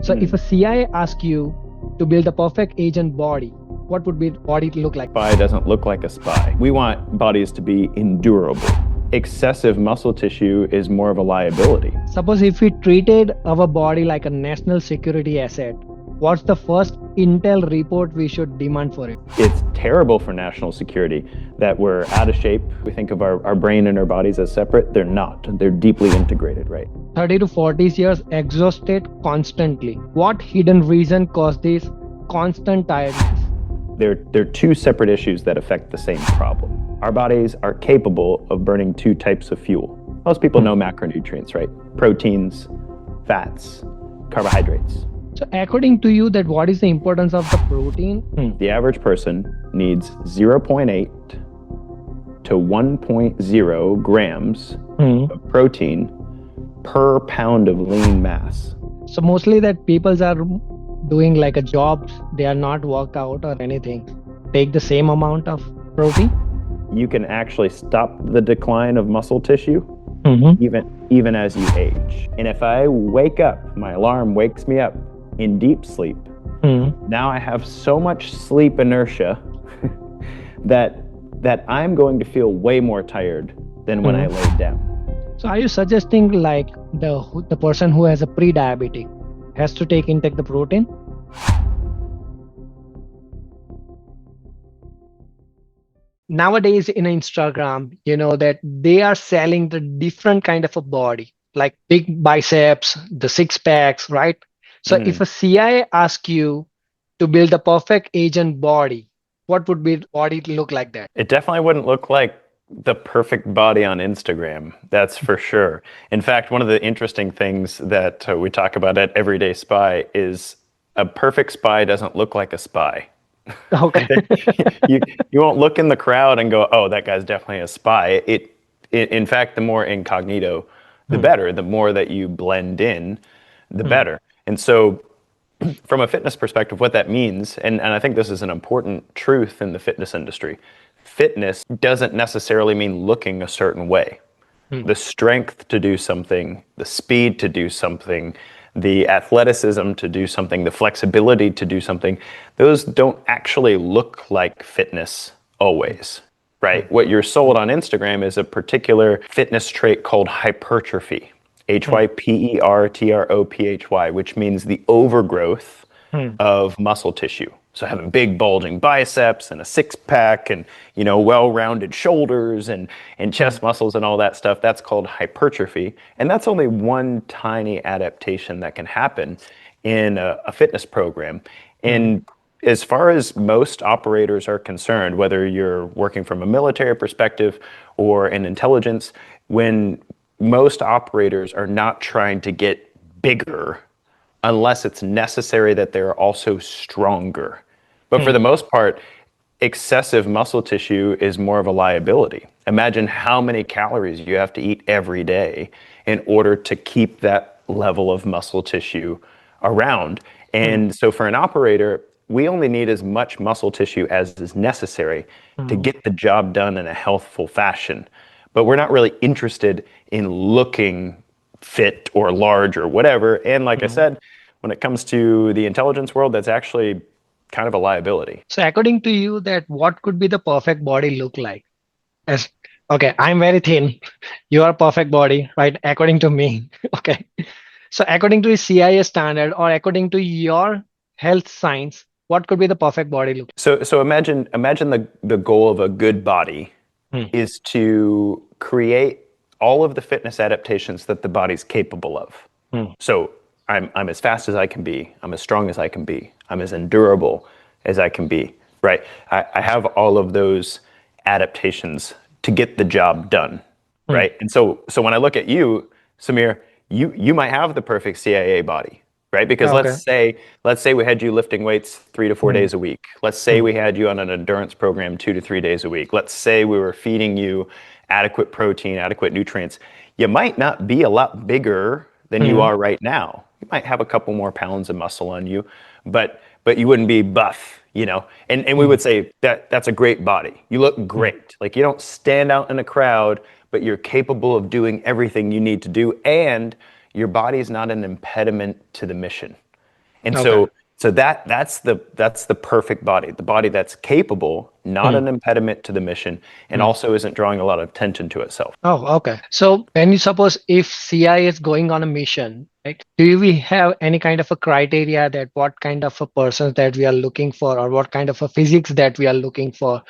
So if a CIA asks you to build a perfect agent body, what would be body look like? Spy doesn't look like a spy. We want bodies to be endurable. Excessive muscle tissue is more of a liability. Suppose if we treated our body like a national security asset, what's the first intel report we should demand for it? It's terrible for national security that we're out of shape. We think of our brain and our bodies as separate. They're not. They're deeply integrated, right? 30 to 40 years exhausted constantly. What hidden reason caused this constant tiredness? They're two separate issues that affect the same problem. Our bodies are capable of burning two types of fuel. Most people know macronutrients, right? Proteins, fats, carbohydrates. So according to you, that what is the importance of the protein? The average person needs 0.8 to 1.0 grams of protein per pound of lean mass. So mostly that people are doing like a job, they are not workout or anything, take the same amount of protein? You can actually stop the decline of muscle tissue even as you age. And if I wake up, my alarm wakes me up in deep sleep, now I have so much sleep inertia that I'm going to feel way more tired than when I laid down. So are you suggesting like the person who has a pre-diabetic has to intake the protein? Nowadays in Instagram, you know that they are selling the different kind of a body, like big biceps, the six packs, right? So if a CIA asks you to build a perfect agent body, what would be body look like that? It definitely wouldn't look like the perfect body on Instagram, that's for sure. In fact, one of the interesting things that we talk about at EverydaySpy is a perfect spy doesn't look like a spy. Okay. you won't look in the crowd and go, oh, that guy's definitely a spy. In fact, the more incognito, the better. The more that you blend in, the better. And so from a fitness perspective, what that means, and I think this is an important truth in the fitness industry, fitness doesn't necessarily mean looking a certain way. The strength to do something, the speed to do something, the athleticism to do something, the flexibility to do something, those don't actually look like fitness always, right? What you're sold on Instagram is a particular fitness trait called hypertrophy, hypertrophy, which means the overgrowth of muscle tissue. So having big bulging biceps and a six pack and, you know, well-rounded shoulders and chest muscles and all that stuff, that's called hypertrophy. And that's only one tiny adaptation that can happen in a fitness program. And as far as most operators are concerned, whether you're working from a military perspective or in intelligence, when most operators are not trying to get bigger unless it's necessary that they're also stronger. But for the most part, excessive muscle tissue is more of a liability. Imagine how many calories you have to eat every day in order to keep that level of muscle tissue around. And so for an operator, we only need as much muscle tissue as is necessary to get the job done in a healthful fashion. But we're not really interested in looking fit or large or whatever. And like I said, when it comes to the intelligence world, that's actually kind of a liability. So according to you, that what could be the perfect body look like? As okay, I'm very thin. You are perfect body, right? According to me. Okay. So according to the CIA standard or according to your health science, what could be the perfect body look like? So imagine the goal of a good body is to create all of the fitness adaptations that the body's capable of. So I'm as fast as I can be. I'm as strong as I can be. I'm as endurable as I can be, right? I have all of those adaptations to get the job done, right? And so when I look at you, Samir, you might have the perfect CIA body, right? Because let's say we had you lifting weights 3 to 4 days a week. Let's say we had you on an endurance program 2 to 3 days a week. Let's say we were feeding you adequate protein, adequate nutrients. You might not be a lot bigger than you are right now. You might have a couple more pounds of muscle on you, but you wouldn't be buff, you know? And we would say that's a great body. You look great. Like you don't stand out in a crowd, but you're capable of doing everything you need to do, and your body's not an impediment to the mission. And Okay. so that's the perfect body, the body that's capable, not Hmm. an impediment to the mission, and Hmm. also isn't drawing a lot of attention to itself. Oh, okay. So when you suppose if CI is going on a mission, right, do we have any kind of a criteria that what kind of a person that we are looking for, or what kind of a physics that we are looking for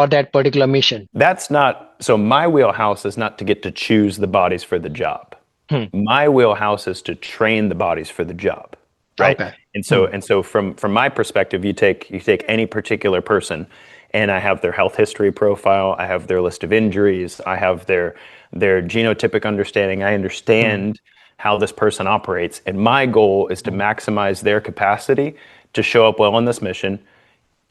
that particular mission? That's not so. My wheelhouse is not to get to choose the bodies for the job. Hmm. My wheelhouse is to train the bodies for the job, right? Okay. And Hmm. so from my perspective, you take any particular person, and I have their health history profile, I have their list of injuries, I have their genotypic understanding, I Hmm. understand how this person operates, and my goal is to Hmm. maximize their capacity to show up well on this mission,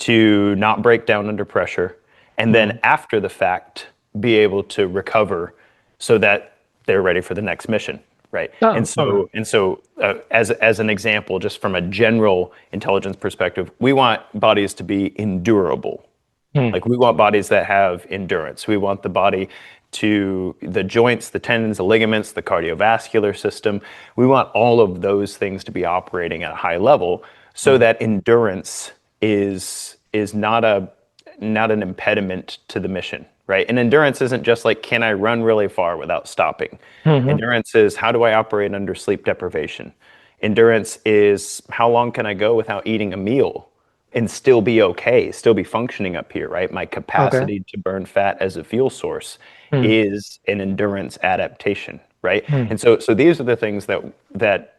to not break down under pressure, and then Hmm. after the fact, be able to recover so that they're ready for the next mission, right? And Oh, okay. so, as an example, just from a general intelligence perspective, we want bodies to be endurable. Hmm. Like we want bodies that have endurance. We want the body to the joints, the tendons, the ligaments, the cardiovascular system. We want all of those things to be operating at a high level so Hmm. that endurance is not an impediment to the mission, right? And endurance isn't just like, can I run really far without stopping? Hmm. Endurance is, how do I operate under sleep deprivation? Endurance is, how long can I go without eating a meal and still be okay, still be functioning up here, right? My Okay. capacity to burn fat as a fuel source Hmm. is an endurance adaptation, right? Hmm. And so these are the things that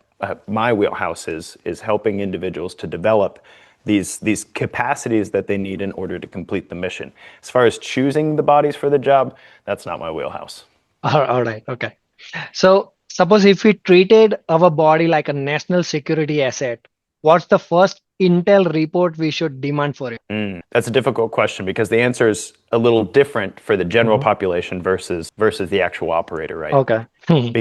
my wheelhouse is helping individuals to develop these capacities that they need in order to complete the mission. As far as choosing the bodies for the job, that's not my wheelhouse. All right. Okay. So suppose if we treated our body like a national security asset, what's the first Intel report we should demand for it? That's a difficult question because the answer is a little different for the general Mhm. population versus the actual operator, right? Okay. Mhm.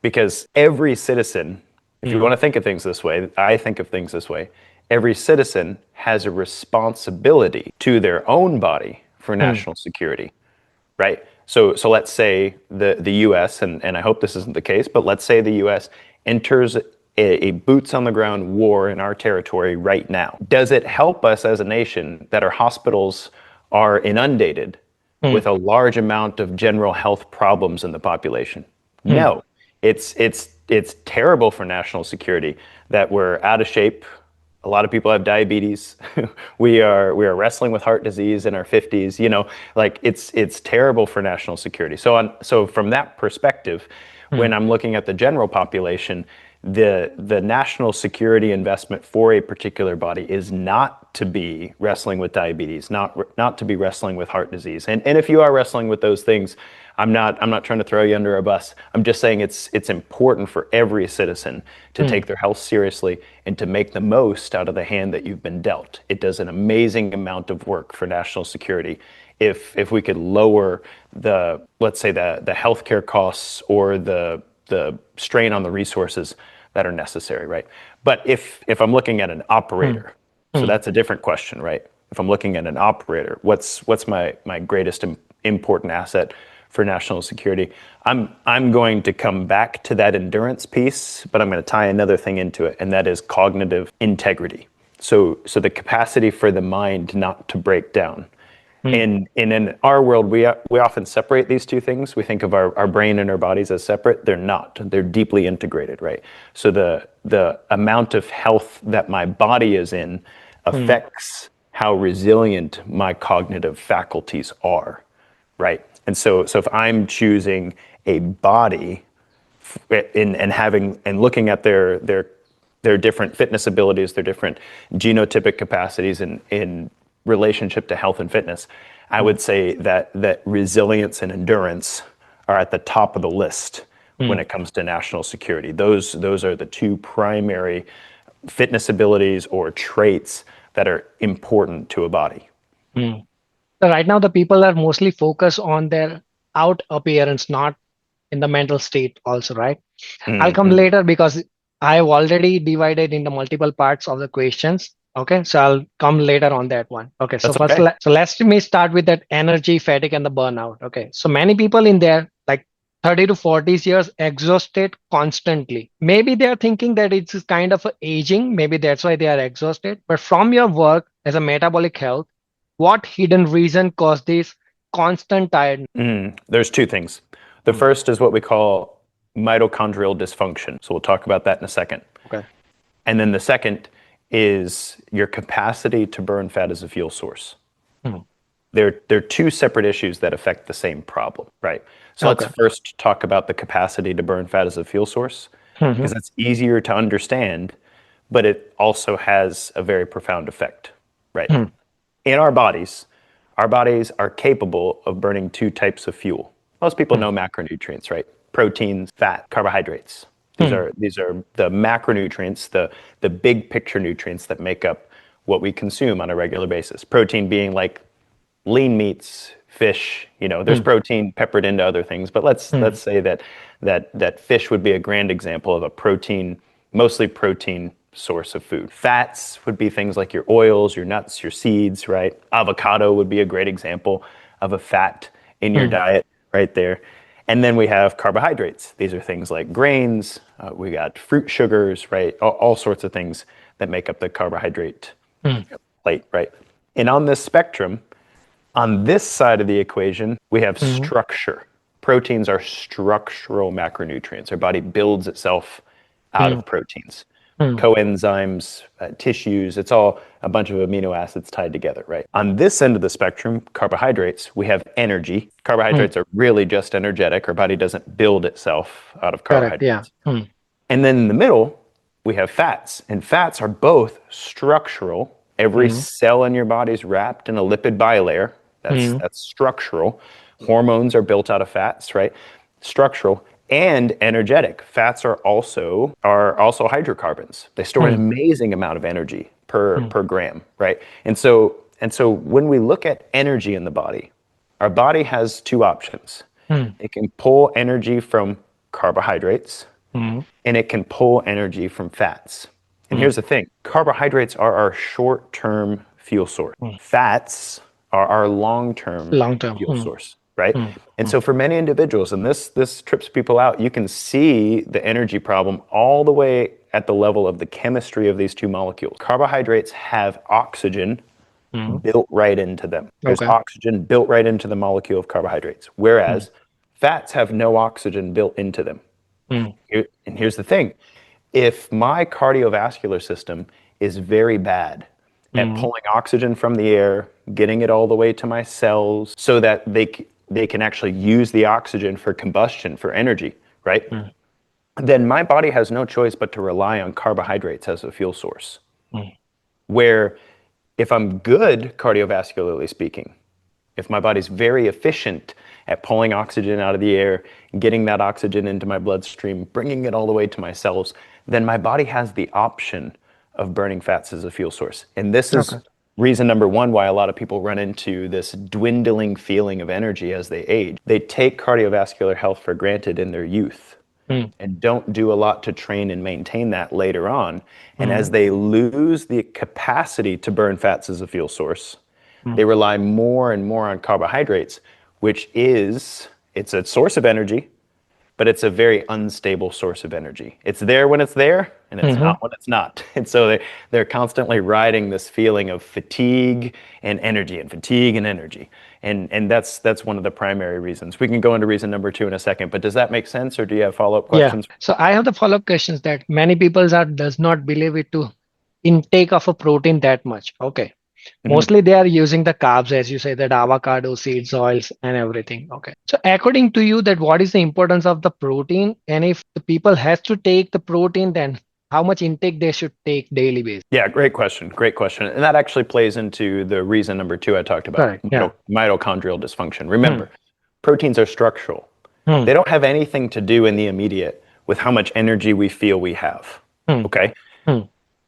Because every citizen, if you Mhm. want to think of things this way, I think of things this way. Every citizen has a responsibility to their own body for Mhm. national security, right? So let's say the U.S. and I hope this isn't the case, but let's say the U.S. enters a boots on the ground war in our territory right now. Does it help us as a nation that our hospitals are inundated Mhm. with a large amount of general health problems in the population? Mhm. No. It's terrible for national security that we're out of shape. A lot of people have diabetes. We are wrestling with heart disease in our 50s. Like it's terrible for national security. So from that perspective, when Mhm. I'm looking at the general population, the national security investment for a particular body is not to be wrestling with diabetes, not to be wrestling with heart disease. And if you are wrestling with those things, I'm not trying to throw you under a bus. I'm just saying it's important for every citizen to Mhm. take their health seriously and to make the most out of the hand that you've been dealt. It does an amazing amount of work for national security if we could lower the, let's say, the healthcare costs or the strain on the resources that are necessary, right? But if I'm looking at an Mhm. operator, so Mhm. that's a different question, right? If I'm looking at an operator, what's my greatest important asset for national security? I'm going to come back to that endurance piece, but I'm going to tie another thing into it, and that is cognitive integrity. So the capacity for the mind not to break down. Mhm. And in our world, we often separate these two things. We think of our brain and our bodies as separate. They're not. They're deeply integrated, right? So the amount of health that my body is in Mhm. affects how resilient my cognitive faculties are, right? And so if I'm choosing a body and having and looking at their different fitness abilities, their different genotypic capacities in relationship to health and fitness, I would say that resilience and endurance are at the top of the list when Mhm. it comes to national security. Those are the two primary fitness abilities or traits that are important to a body. Mhm. So right now, the people are mostly focused on their out appearance, not in the mental state also, right? I'll come Mm-hmm. later because I've already divided into multiple parts of the questions. Okay, so I'll come later on that one. Okay, so That's first, okay. so let's me start with that energy, fatigue, and the burnout. Okay, so many people in their like 30 to 40 years exhausted constantly. Maybe they are thinking that it's kind of a aging. Maybe that's why they are exhausted. But from your work as a metabolic health, what hidden reason cause this constant tiredness? There's two things. The first is what we call mitochondrial dysfunction. So we'll talk about that in a second. Okay. And then the second is your capacity to burn fat as a fuel source. They're two separate issues that affect the same problem, right? So let's Okay. first talk about the capacity to burn fat as a fuel source, because that's easier to understand, but it also has a very profound effect, right? In our bodies are capable of burning two types of fuel. Most people know macronutrients, right? Proteins, fat, carbohydrates. These are the macronutrients, the big picture nutrients that make up what we consume on a regular basis. Protein being like lean meats, fish, there's protein peppered into other things, but let's say that fish would be a grand example of a protein, mostly protein source of food. Fats would be things like your oils, your nuts, your seeds, right? Avocado would be a great example of a fat in your diet right there. And then we have carbohydrates. These are things like grains, we got fruit sugars, right? All sorts of things that make up the carbohydrate plate, right? And on this spectrum, on this side of the equation, we have structure. Proteins are structural macronutrients. Our body builds itself out of proteins. Coenzymes, tissues, it's all a bunch of amino acids tied together, right? On this end of the spectrum, carbohydrates, we have energy. Carbohydrates are really just energetic. Our body doesn't build itself out of Correct. Yeah. carbohydrates. And then in the middle, we have fats. And fats are both structural. Every cell in your body is wrapped in a lipid bilayer. That's structural. Hormones are built out of fats, right? Structural and energetic. Fats are also hydrocarbons. They store an amazing amount of energy per gram, right? And so when we look at energy in the body, our body has two options. It can pull energy from carbohydrates and it can pull energy from fats. And here's the thing, carbohydrates are our short-term fuel source. Fats are our long-term Long-term. fuel source, right? And so for many individuals, and this trips people out, you can see the energy problem all the way at the level of the chemistry of these two molecules. Carbohydrates have oxygen built right into them. There's oxygen built right into the molecule of carbohydrates, whereas fats have no oxygen built into them. And here's the thing, if my cardiovascular system is very bad at pulling oxygen from the air, getting it all the way to my cells so that they can actually use the oxygen for combustion, for energy, right? Then my body has no choice but to rely on carbohydrates as a fuel source. Where if I'm good cardiovascularly speaking, if my body's very efficient at pulling oxygen out of the air, getting that oxygen into my bloodstream, bringing it all the way to my cells, then my body has the option of burning fats as a fuel source. And this is reason number one why a lot of people run into this dwindling feeling of energy as they age. They take cardiovascular health for granted in their youth and don't do a lot to train and maintain that later on. And as they lose the capacity to burn fats as a fuel source, they rely more and more on carbohydrates, which it's a source of energy, but it's a very unstable source of energy. It's there when it's there, and it's not when it's not. And so they're constantly riding this feeling of fatigue and energy and fatigue and energy. And that's one of the primary reasons. We can go into reason number two in a second, but does that make sense, or do you have follow-up questions? Yeah. So I have the follow-up questions that many people does not believe it to intake of a protein that much. Okay. Mostly they are using the carbs, as you say, that avocado, seeds, oils, and everything. Okay. So according to you, that what is the importance of the protein? And if the people has to take the protein, then how much intake they should take daily basis? Yeah, great question. Great question. And that actually plays into the reason number two I talked about, Correct. Yeah. mitochondrial dysfunction. Remember, proteins are structural. They don't have anything to do in the immediate with how much energy we feel we have. Okay?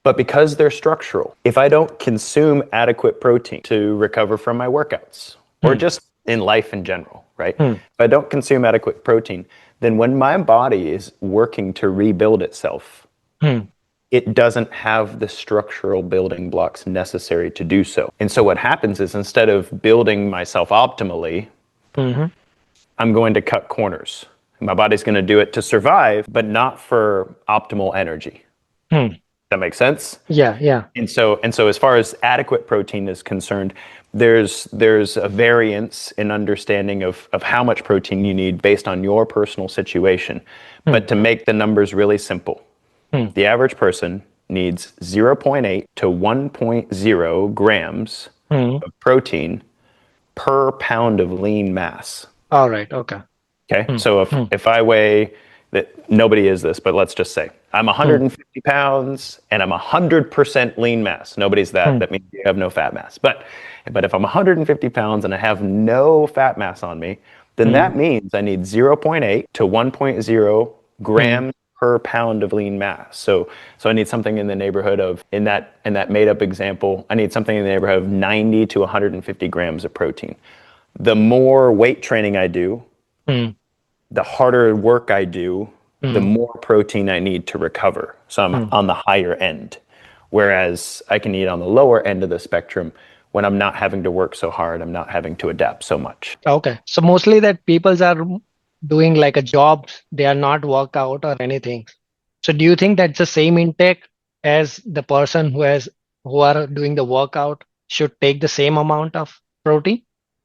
But because they're structural, if I don't consume adequate protein to recover from my workouts, or just in life in general, right? If I don't consume adequate protein, then when my body is working to rebuild itself, it doesn't have the structural building blocks necessary to do so. And so what happens is, instead of building myself optimally, I'm going to cut corners. My body's going to do it to survive, but not for optimal energy. Hmm. That makes sense? Yeah, yeah. And so as far as adequate protein is concerned, there's a variance in understanding of how much protein you need based on your personal situation. Hmm. But to make the numbers really simple, Hmm. the average person needs zero point 0.8 to 1.0 grams Hmm. of protein per pound of lean mass. All right. Okay. Okay, Hmm. so if Hmm. if I weigh that nobody is this, but let's just say I'm Hmm. 150 pounds and I'm 100% lean mass. Nobody's that. Hmm. That means you have no fat mass. But if I'm 150 pounds and I have no fat mass on me, then Hmm. that means I need zero point 0.8 to 1.0 Hmm. grams per pound of lean mass. So I need something in the neighborhood of in that made up example, I need something in the neighborhood of 90 to 150 grams of protein. The more weight training I do, Hmm. the harder work I do, the Hmm. more protein I need to recover. So I'm Hmm. on the higher end. Whereas I can eat on the lower end of the spectrum when I'm not having to work so hard, I'm not having to adapt so much. Okay. So mostly that peoples are doing like a job, they are not work out or anything. So do you think that's the same intake as the person who are doing the workout should take the same amount of protein?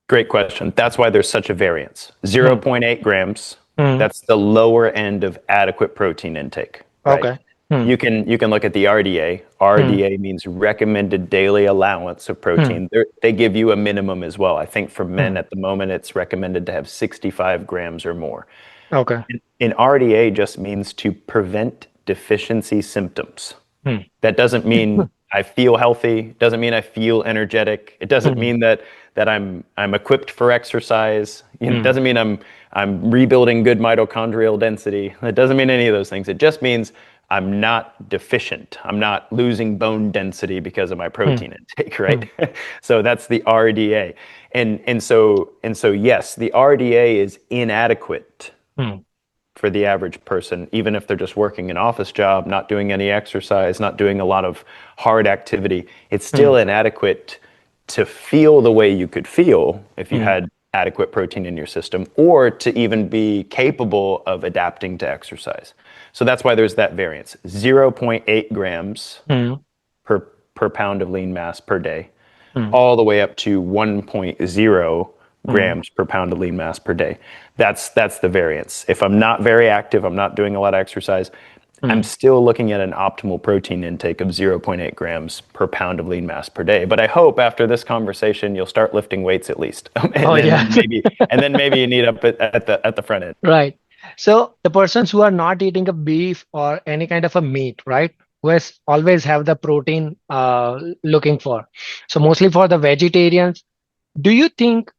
Great question. That's why there's such a variance. zero Hmm. point 0.8 grams, Hmm. that's the lower end of adequate protein intake, right? Okay. Hmm. You can look at the RDA. Hmm. RDA means recommended daily allowance of Hmm. protein. They give you a minimum as well. I think for men Hmm. at the moment, it's recommended to have 65 grams or more. Okay. And RDA just means to prevent deficiency symptoms. Hmm. That doesn't mean I feel healthy, doesn't mean I feel energetic. It doesn't Hmm. mean that I'm equipped for exercise. It Hmm. doesn't mean I'm rebuilding good mitochondrial density. It doesn't mean any of those things. It just means I'm not deficient. I'm not losing bone density because of my Hmm. protein intake, Hmm. right? So that's the RDA. And so yes, the RDA is inadequate Hmm. for the average person, even if they're just working an office job, not doing any exercise, not doing a lot of hard activity. It's Hmm. still inadequate to feel the way you could feel if you Hmm. had adequate protein in your system, or to even be capable of adapting to exercise. So that's why there's that variance. zero point 0.8 grams Hmm. per, per pound of lean mass per day, Hmm. all the way up to 1.0 Hmm. grams per pound of lean mass per day. That's the variance. If I'm not very active, I'm not doing a lot of exercise, I'm Hmm. still looking at an optimal protein intake of zero point 0.8 grams per pound of lean mass per day. But I hope after this conversation you'll start lifting weights at least, Oh, yeah. and then maybe you need up at the front end. Right. So the persons who are not eating a beef or any kind of a meat, right? Who has always have the protein looking for. So mostly for the vegetarians, do you think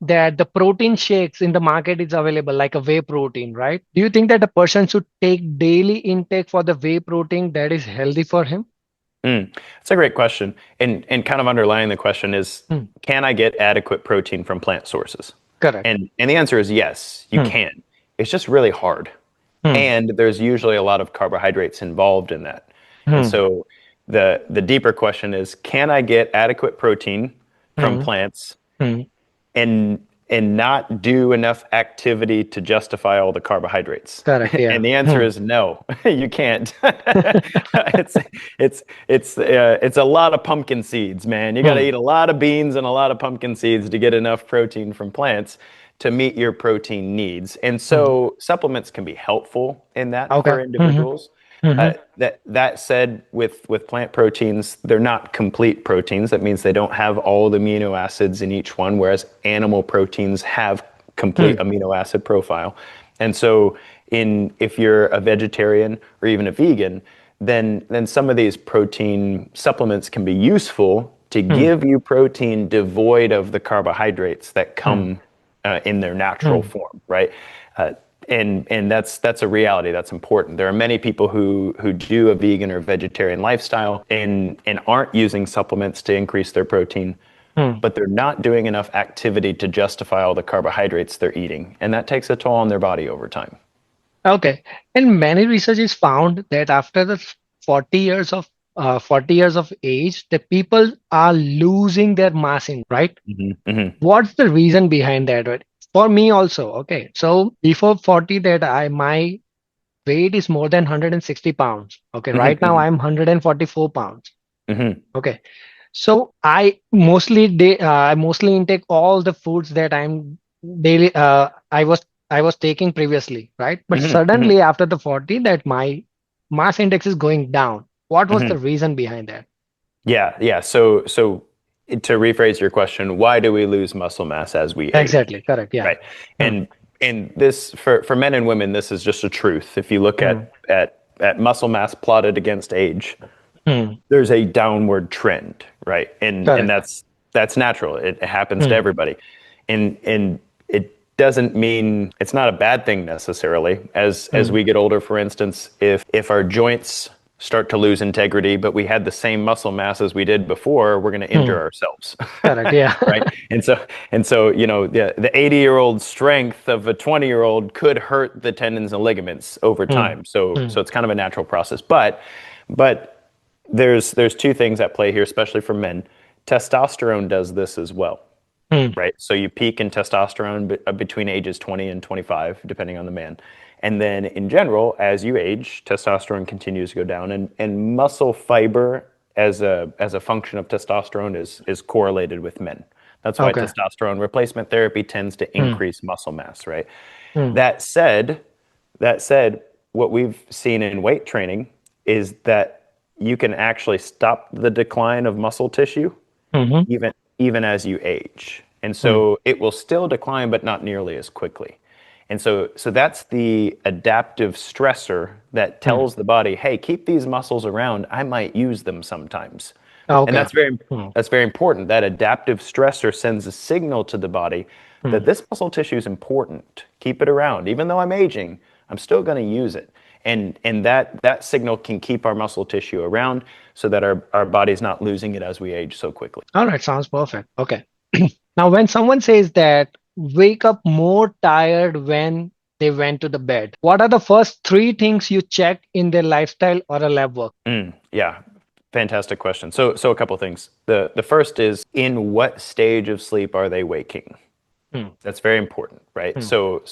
that the protein shakes in the market is available like a whey protein, right? Do you think that a person should take daily intake for the whey protein that is healthy for him? That's a great question. And kind of underlying the question is, Hmm. can I get adequate protein from plant sources? Correct. And the answer is yes, you Hmm. can. It's just really hard. Hmm. And there's usually a lot of carbohydrates involved in that. And Hmm. so the deeper question is, can I get adequate protein from Hmm. plants Hmm. and not do enough activity to justify all the carbohydrates? Correct. And Yeah. the answer Hmm. is no, you can't. it's it's a lot of pumpkin seeds, man. You got to Hmm. eat a lot of beans and a lot of pumpkin seeds to get enough protein from plants to meet your protein needs. And Hmm. so supplements can be helpful in that Okay. for Hmm. individuals. Hmm. That said, with plant proteins, they're not complete proteins. That means they don't have all the amino acids in each one, whereas animal proteins have complete Hmm. amino acid profile. And so, if you're a vegetarian or even a vegan, then some of these protein supplements can be useful to Hmm. give you protein devoid of the carbohydrates that Hmm. come in their natural Hmm. form, right? Uh, and that's a reality that's important. There are many people who do a vegan or vegetarian lifestyle and aren't using supplements to increase their protein, Hmm. but they're not doing enough activity to justify all the carbohydrates they're eating, and that takes a toll on their body over time. Okay. And many researchers found that after the 40 years of 40 years of age, the people are losing their mass in, right? Hmm. What's the reason behind that, right? for me also. Okay. So before 40 that my weight is more than 160 pounds. Okay. Right now Hmm. I'm 144 pounds. Hmm. Okay. So I mostly intake all the foods that I'm daily I was taking previously, right? But Hmm. Hmm. suddenly after the 40 that my mass index is going down. What was Hmm. the reason behind that? Yeah, yeah. So to rephrase your question, why do we lose muscle mass as we age? Exactly, correct. Yeah. Right. Hmm, And this for men and women, this is just a truth. If you look hmm, at muscle mass plotted against age, hmm, there's a downward trend, right? And correct. that's natural. It happens to Hmm, everybody. And it doesn't mean it's not a bad thing necessarily. As hmm, we get older, for instance, if our joints start to lose integrity, but we had the same muscle mass as we did before, we're going to hmm, injure ourselves. correct. Yeah. Right. And so the 80-year-old strength of a 20-year-old could hurt the tendons and ligaments over Hmm, time. So hmm, so it's kind of a natural process. But there's two things at play here, especially for men. Testosterone does this as well, hmm, right? So you peak in testosterone between ages 20 and 25, depending on the man. And then in general, as you age, testosterone continues to go down, and muscle fiber as a function of testosterone is correlated with men. That's why okay. testosterone replacement therapy tends to Hmm, increase muscle mass, right? hmm, That said, that said, what we've seen in weight training is that you can actually stop the decline of muscle tissue hmm, even as you age. And hmm, so it will still decline, but not nearly as quickly. And so that's the adaptive stressor that hmm. tells the body, hey, keep these muscles around. I might use them sometimes. And Okay. that's Hmm, very important. That adaptive stressor sends a signal to the body hmm. that this muscle tissue is important. Keep it around. Even though I'm aging, I'm still going to use it. And that signal can keep our muscle tissue around so that our body's not losing it as we age so quickly. All right, sounds perfect. Okay. Now, when someone says that wake up more tired when they went to the bed, what are the first three things you check in their lifestyle or a lab work? Yeah, fantastic question. So a couple things. The first is, in what stage of sleep are they waking? Hmm, That's very important, right? hmm, So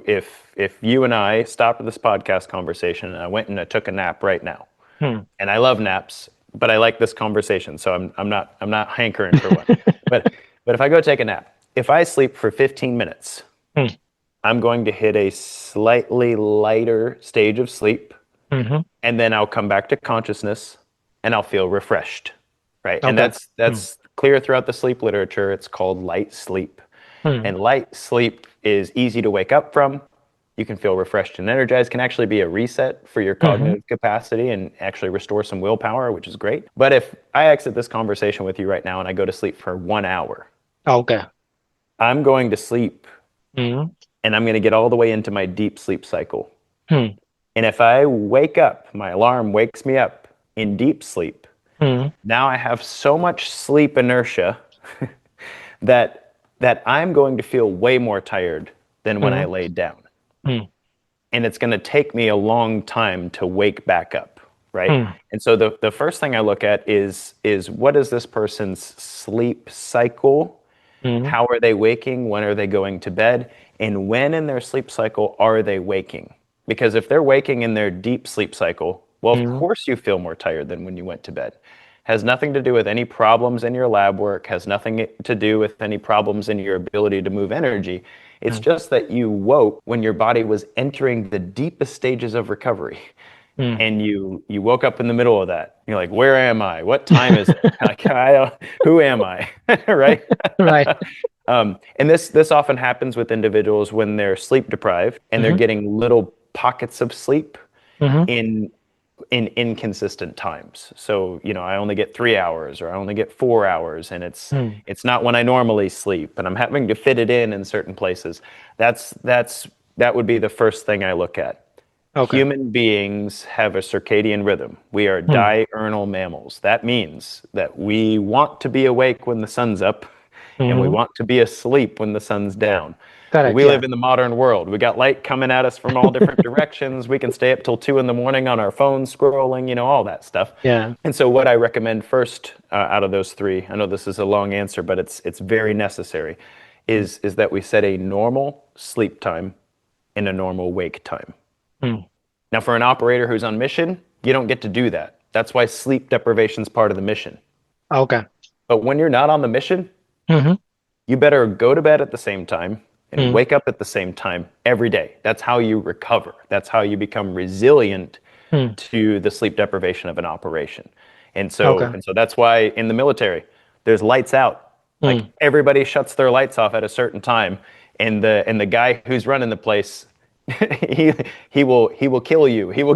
if you and I stopped this podcast conversation and I went and I took a nap right now, hmm, and I love naps, but I like this conversation, so I'm not hankering for one. But but if I go take a nap, if I sleep for 15 minutes, hmm, I'm going to hit a slightly lighter stage of sleep, hmm. and then I'll come back to consciousness and I'll feel refreshed, right? And Okay. that's Hmm, that's clear throughout the sleep literature. It's called light sleep. hmm, And light sleep is easy to wake up from. You can feel refreshed and energized, can actually be a reset for your hmm. cognitive capacity and actually restore some willpower, which is great. But if I exit this conversation with you right now and I go to sleep for 1 hour, Okay. I'm going to sleep Hmm, and I'm going to get all the way into my deep sleep cycle. hmm, And if I wake up, my alarm wakes me up in deep sleep, hmm, now I have so much sleep inertia that I'm going to feel way more tired than when I hmm, laid down. hmm, And it's going to take me a long time to wake back up, right? hmm, And so the first thing I look at is what is this person's sleep cycle? hmm, How are they waking? When are they going to bed? And when in their sleep cycle are they waking? Because if they're waking in their deep sleep cycle, well, of hmm, course you feel more tired than when you went to bed. Has nothing to do with any problems in your lab work, has nothing to do with any problems in your ability to move energy. It's hmm, just that you woke when your body was entering the deepest stages of recovery. hmm. And you woke up in the middle of that. You're like, where am I? What time is it? Like, I don't, who am I? Right? Right. And this often happens with individuals when they're sleep deprived and they're Hmm, getting little pockets of sleep hmm, in in inconsistent times. So, I only get 3 hours or I only get 4 hours, and hmm. it's not when I normally sleep, and I'm having to fit it in certain places. That would be the first thing I look at. Okay. Human beings have a circadian rhythm. We are Hmm, diurnal mammals. That means that we want to be awake when the sun's up and we hmm. want to be asleep when the sun's down. But Correct. we Yeah. live in the modern world. We got light coming at us from all different directions. We can stay up till 2 in the morning on our phones scrolling, all that stuff. Yeah. And so, what I recommend first out of those three, I know this is a long answer, but it's very necessary, is that we set a normal sleep time and a normal wake time. Mm. Now, for an operator who's on mission, you don't get to do that. That's why sleep deprivation is part of the mission. Okay. But when you're not on the mission, Mm-hmm. you better go to bed at the same time and Mm. wake up at the same time every day. That's how you recover. That's how you become resilient Mm. to the sleep deprivation of an operation. And so Okay. and so that's why in the military there's lights out. Like Mm. everybody shuts their lights off at a certain time, and the guy who's running the place he he will kill you. He will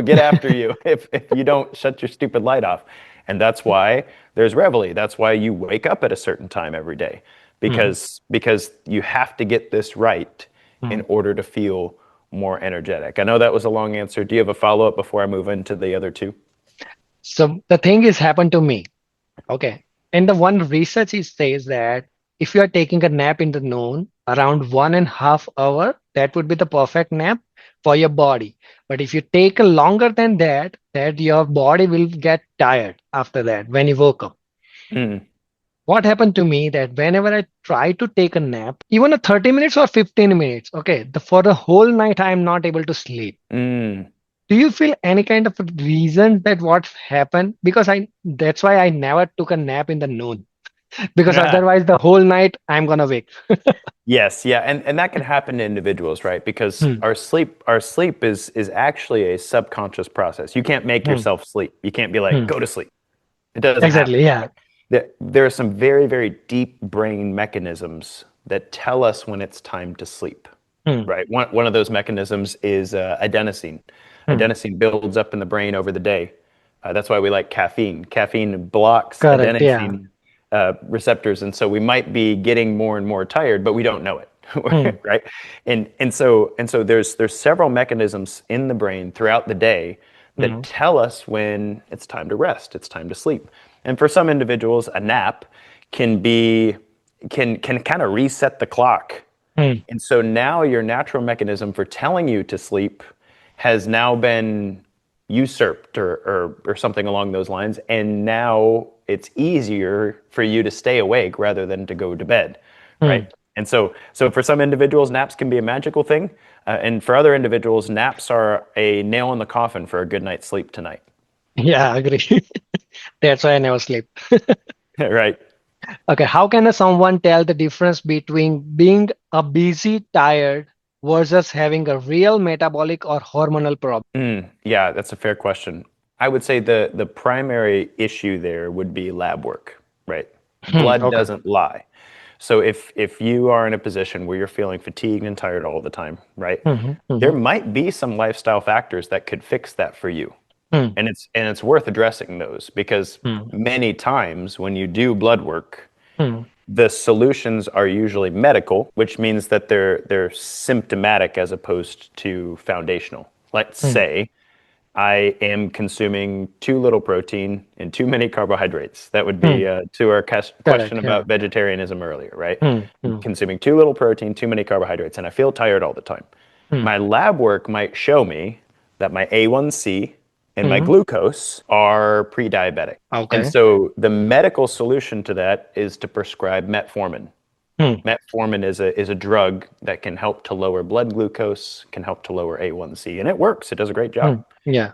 get after you if you don't shut your stupid light off. And that's why there's Reveille. That's why you wake up at a certain time every day, Mm. because you have to get this right in Mm. order to feel more energetic. I know that was a long answer. Do you have a follow-up before I move into the other two? So the thing is happened to me. Okay. In the one research, it says that if you are taking a nap in the noon, around 1.5 hour, that would be the perfect nap for your body. But if you take a longer than that, that your body will get tired after that when you woke up. Mm, What happened to me that whenever I try to take a nap, even a 30 minutes or 15 minutes, okay, for the whole night, I am not able to sleep. mm. Do you feel any kind of reason that what happened? Because that's why I never took a nap in the noon. Because otherwise the whole night I'm gonna wake. Yes, yeah, and that can happen to individuals, right? Because Hmm, our sleep is actually a subconscious process. You can't make hmm, yourself sleep. You can't be like, hmm. go to sleep. It doesn't happen. Exactly. Yeah. There are some very, very deep brain mechanisms that tell us when it's time to sleep, Hmm, right? One of those mechanisms is adenosine. hmm. Adenosine builds up in the brain over the day. That's why we like caffeine. Caffeine blocks Correct. Yeah. adenosine receptors, and so we might be getting more and more tired, but we don't know Hmm, it, right? And so there's several mechanisms in the brain throughout the day that hmm, tell us when it's time to rest, it's time to sleep. And for some individuals, a nap can be can kind of reset the clock. hmm. And so now your natural mechanism for telling you to sleep has now been usurped or something along those lines. And now it's easier for you to stay awake rather than to go to bed, Hmm. right? And so for some individuals, naps can be a magical thing. And for other individuals, naps are a nail in the coffin for a good night's sleep tonight. Yeah, I agree. That's why I never sleep. Right. Okay, how can someone tell the difference between being a busy, tired versus having a real metabolic or hormonal problem? Yeah, that's a fair question. I would say the primary issue there would be lab work, right? Hmm, Blood okay. doesn't lie. So if you are in a position where you're feeling fatigued and tired all the time, right? Hmm, There hmm, might be some lifestyle factors that could fix that for you. hmm, And it's worth addressing those because hmm, many times when you do blood work, hmm, the solutions are usually medical, which means that they're symptomatic as opposed to foundational. Let's hmm, say I am consuming too little protein and too many carbohydrates. That would hmm. be to our question Correct. Yeah. about vegetarianism earlier, right? Hmm, hmm, Consuming too little protein, too many carbohydrates, and I feel tired all the time. hmm, My lab work might show me that my A1C and my hmm. glucose are pre-diabetic. And Okay. so the medical solution to that is to prescribe metformin. Hmm, Metformin is a drug that can help to lower blood glucose, can help to lower A1C, and it works. It does a great job. hmm. Yeah.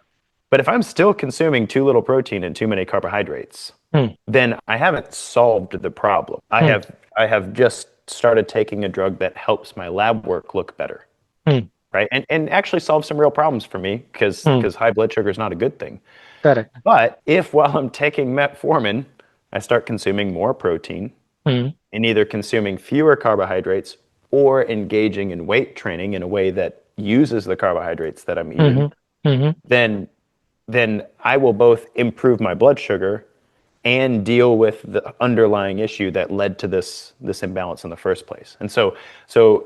But if I'm still consuming too little protein and too many carbohydrates, Hmm, then I haven't solved the problem. I hmm, have I have just started taking a drug that helps my lab work look better, hmm, right? And actually solve some real problems for me because hmm. high blood sugar is not a good thing. Correct. But if while I'm taking metformin, I start consuming more protein Hmm, and either consuming fewer carbohydrates or engaging in weight training in a way that uses the carbohydrates that I'm eating, hmm, hmm. then I will both improve my blood sugar and deal with the underlying issue that led to this imbalance in the first place. And so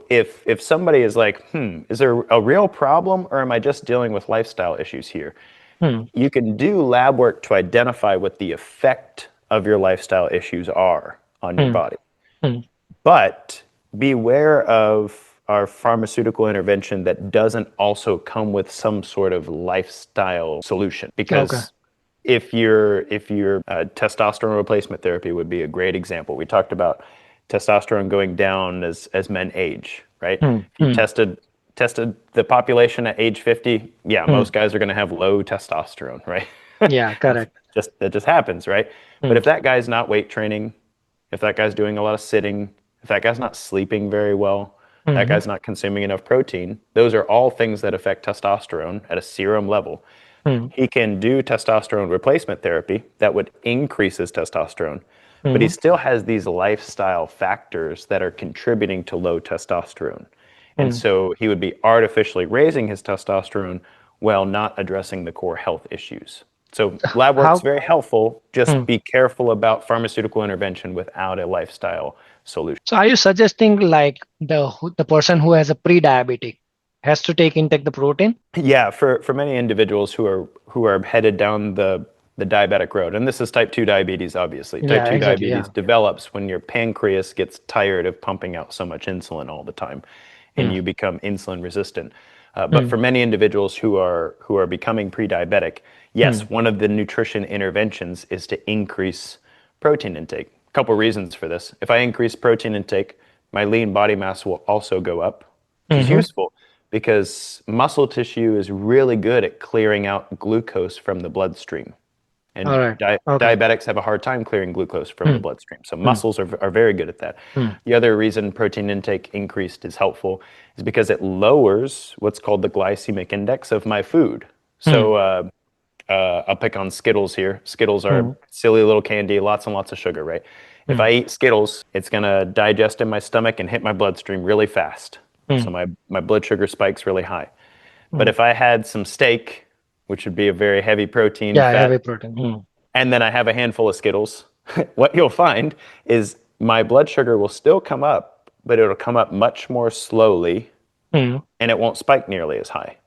if somebody is like, is there a real problem or am I just dealing with lifestyle issues here? Hmm, You can do lab work to identify what the effect of your lifestyle issues are on your hmm, body. hmm. But beware of our pharmaceutical intervention that doesn't also come with some sort of lifestyle solution. Okay. Because if you're testosterone replacement therapy would be a great example. We talked about testosterone going down as men age, right? Hmm. If you Hmm. tested the population at age 50, yeah, Hmm. most guys are going to have low testosterone, right? Yeah, correct. That just happens, right? But Hmm. if that guy's not weight training, if that guy's doing a lot of sitting, if that guy's not sleeping very well, that Hmm. guy's not consuming enough protein, those are all things that affect testosterone at a serum level. Hmm. He can do testosterone replacement therapy that would increase his testosterone, but he Hmm. still has these lifestyle factors that are contributing to low testosterone. And Hmm. so he would be artificially raising his testosterone while not addressing the core health issues. So lab work's How? very helpful. Just Hmm. be careful about pharmaceutical intervention without a lifestyle solution. So are you suggesting like the person who has a pre-diabetic has to intake the protein? Yeah, for many individuals who are headed down the diabetic road, and this is type 2 diabetes, obviously. Type Yeah, 2 exactly. diabetes Yeah. develops when your pancreas gets tired of pumping out so much insulin all the time, and Hmm. you become insulin resistant. But Hmm. for many individuals who are becoming pre-diabetic, Hmm. yes, one of the nutrition interventions is to increase protein intake. A couple reasons for this. If I increase protein intake, my lean body mass will also go up, which is Hmm. useful because muscle tissue is really good at clearing out glucose from the bloodstream. All And right. Okay. diabetics have a hard time clearing glucose from the Hmm. bloodstream. So Hmm. muscles are very good at that. Hmm. The other reason protein intake increased is helpful is because it lowers what's called the glycemic index of my food. Hmm. So I'll pick on Skittles here. Skittles are Hmm. silly little candy, lots and lots of sugar, right? If Hmm. I eat Skittles, it's gonna digest in my stomach and hit my bloodstream really fast. Hmm. So my blood sugar spikes really high. But Hmm. if I had some steak, which would be a very heavy protein, Yeah, fat, heavy protein. Hmm. and then I have a handful of Skittles, what you'll find is my blood sugar will still come up, but it'll come up much more slowly Hmm. and it won't spike nearly as high,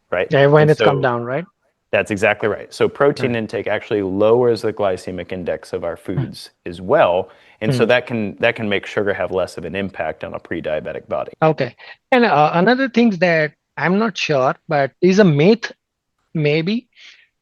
right? Yeah, when And it's come so down, right? that's exactly right. So protein Right. intake actually lowers the glycemic index of our Hmm. foods as well, and so Hmm. that can make sugar have less of an impact on a pre-diabetic body. Okay. And another thing that I'm not sure, but is a myth maybe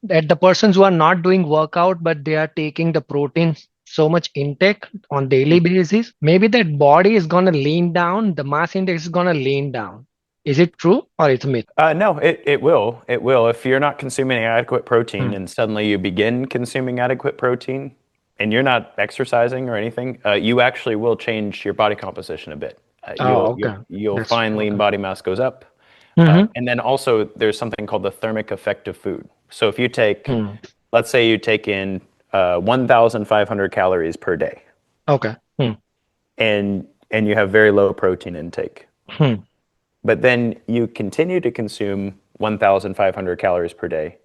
that the persons who are not doing workout but they are taking the protein so much intake on daily basis, maybe that body is gonna lean down, the mass index is gonna lean down. Is it true or it's a myth? No, it will. It will. If you're not consuming adequate protein Hmm. and suddenly you begin consuming adequate protein and you're not exercising or anything, you actually will change your body composition a bit. Oh, okay. You'll That's find lean okay. body mass goes up. Mm-hmm. And then also there's something called the thermic effect of food. So if you take, Hmm. let's say you take in 1,500 calories per day Okay. Hmm. and you have very low protein intake. Hmm. But then you continue to consume 1,500 calories per day,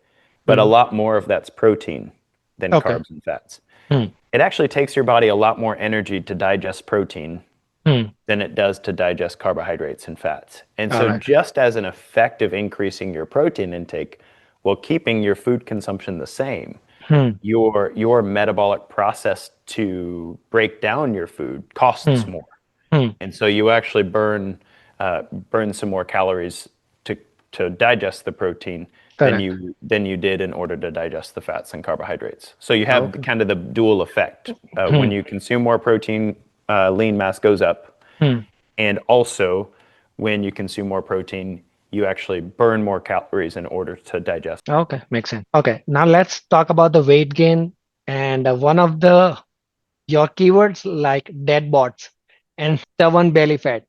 but a Hmm. lot more of that's protein than Okay. carbs and fats. Hmm. It actually takes your body a lot more energy to digest protein Hmm. than it does to digest carbohydrates and fats. And All so, right. just as an effect of increasing your protein intake while keeping your food consumption the same, Hmm. your metabolic process to break down your food costs Hmm. more. Hmm. And so you actually burn some more calories to digest the protein Correct. than you did in order to digest the fats and carbohydrates. So you have Okay. kind of the dual effect. When Hmm. you consume more protein, lean mass goes up, Hmm. and also when you consume more protein, you actually burn more calories in order to digest. Okay. Makes sense. Okay. Now let's talk about the weight gain and one of the your keywords like dead bots and stubborn belly fat.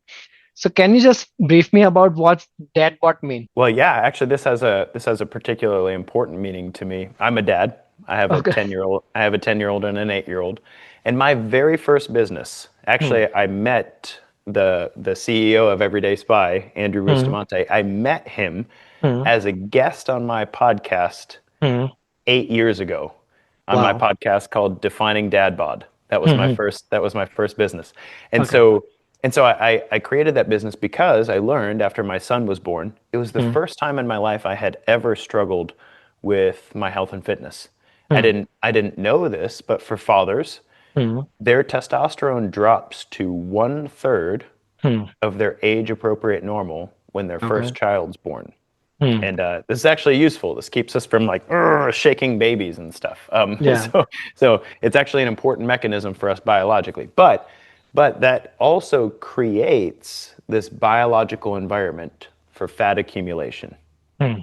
So can you just brief me about what dead bot mean? Well, yeah, actually, this has a particularly important meaning to me. I'm a dad. I have a Okay. 10-year-old. I have a 10-year-old and an 8-year-old. And my very first business, Hmm. actually, I met the CEO of EverydaySpy, Andrew Hmm. Rustamante. I met him Hmm. as a guest on my podcast Hmm. 8 years ago, on my Wow. podcast called Defining Dad Bod. Hmm. That was my first business. And Okay. so I created that business because I learned after my son was born, it was the Hmm. first time in my life I had ever struggled with my health and fitness. Hmm. I didn't know this, but for fathers, Hmm. their testosterone drops to 1/3 Hmm. of their age appropriate normal when their Okay. first child's born. Hmm. And this is actually useful. This keeps us from like shaking babies and stuff. Yeah. So it's actually an important mechanism for us biologically. But But that also creates this biological environment for fat accumulation. Hmm.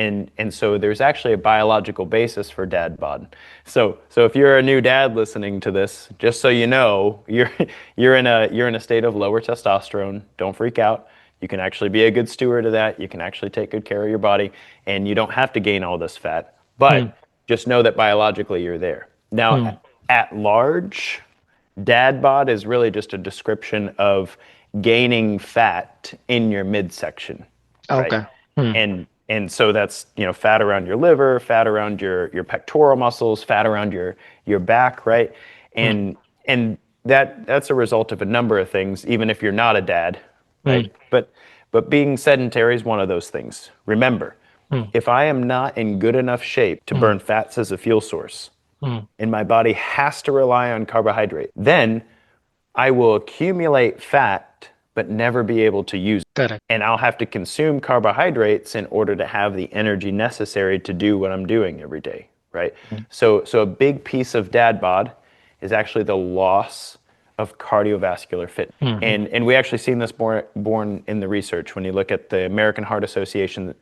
And so there's actually a biological basis for dad bod. So if you're a new dad listening to this, just so you know, you're in a state of lower testosterone. Don't freak out. You can actually be a good steward of that. You can actually take good care of your body, and you don't have to gain all this fat. Hmm. But just know that biologically you're there. Now, Hmm. at large, dad bod is really just a description of gaining fat in your midsection, right? Okay. Hmm. And so that's, fat around your liver, fat around your pectoral muscles, fat around your back, right? Hmm. And that's a result of a number of things, even if you're not a dad, right? Hmm. But being sedentary is one of those things. Remember, Hmm. if I am not in good enough shape to Hmm. burn fats as a fuel source, Hmm. and my body has to rely on carbohydrate, then I will accumulate fat but never be able to use it. Correct. And I'll have to consume carbohydrates in order to have the energy necessary to do what I'm doing every day, right? Hmm. So a big piece of dad bod is actually the loss of cardiovascular fitness. Hmm. And we actually seen this born in the research. When you look at the American Heart Association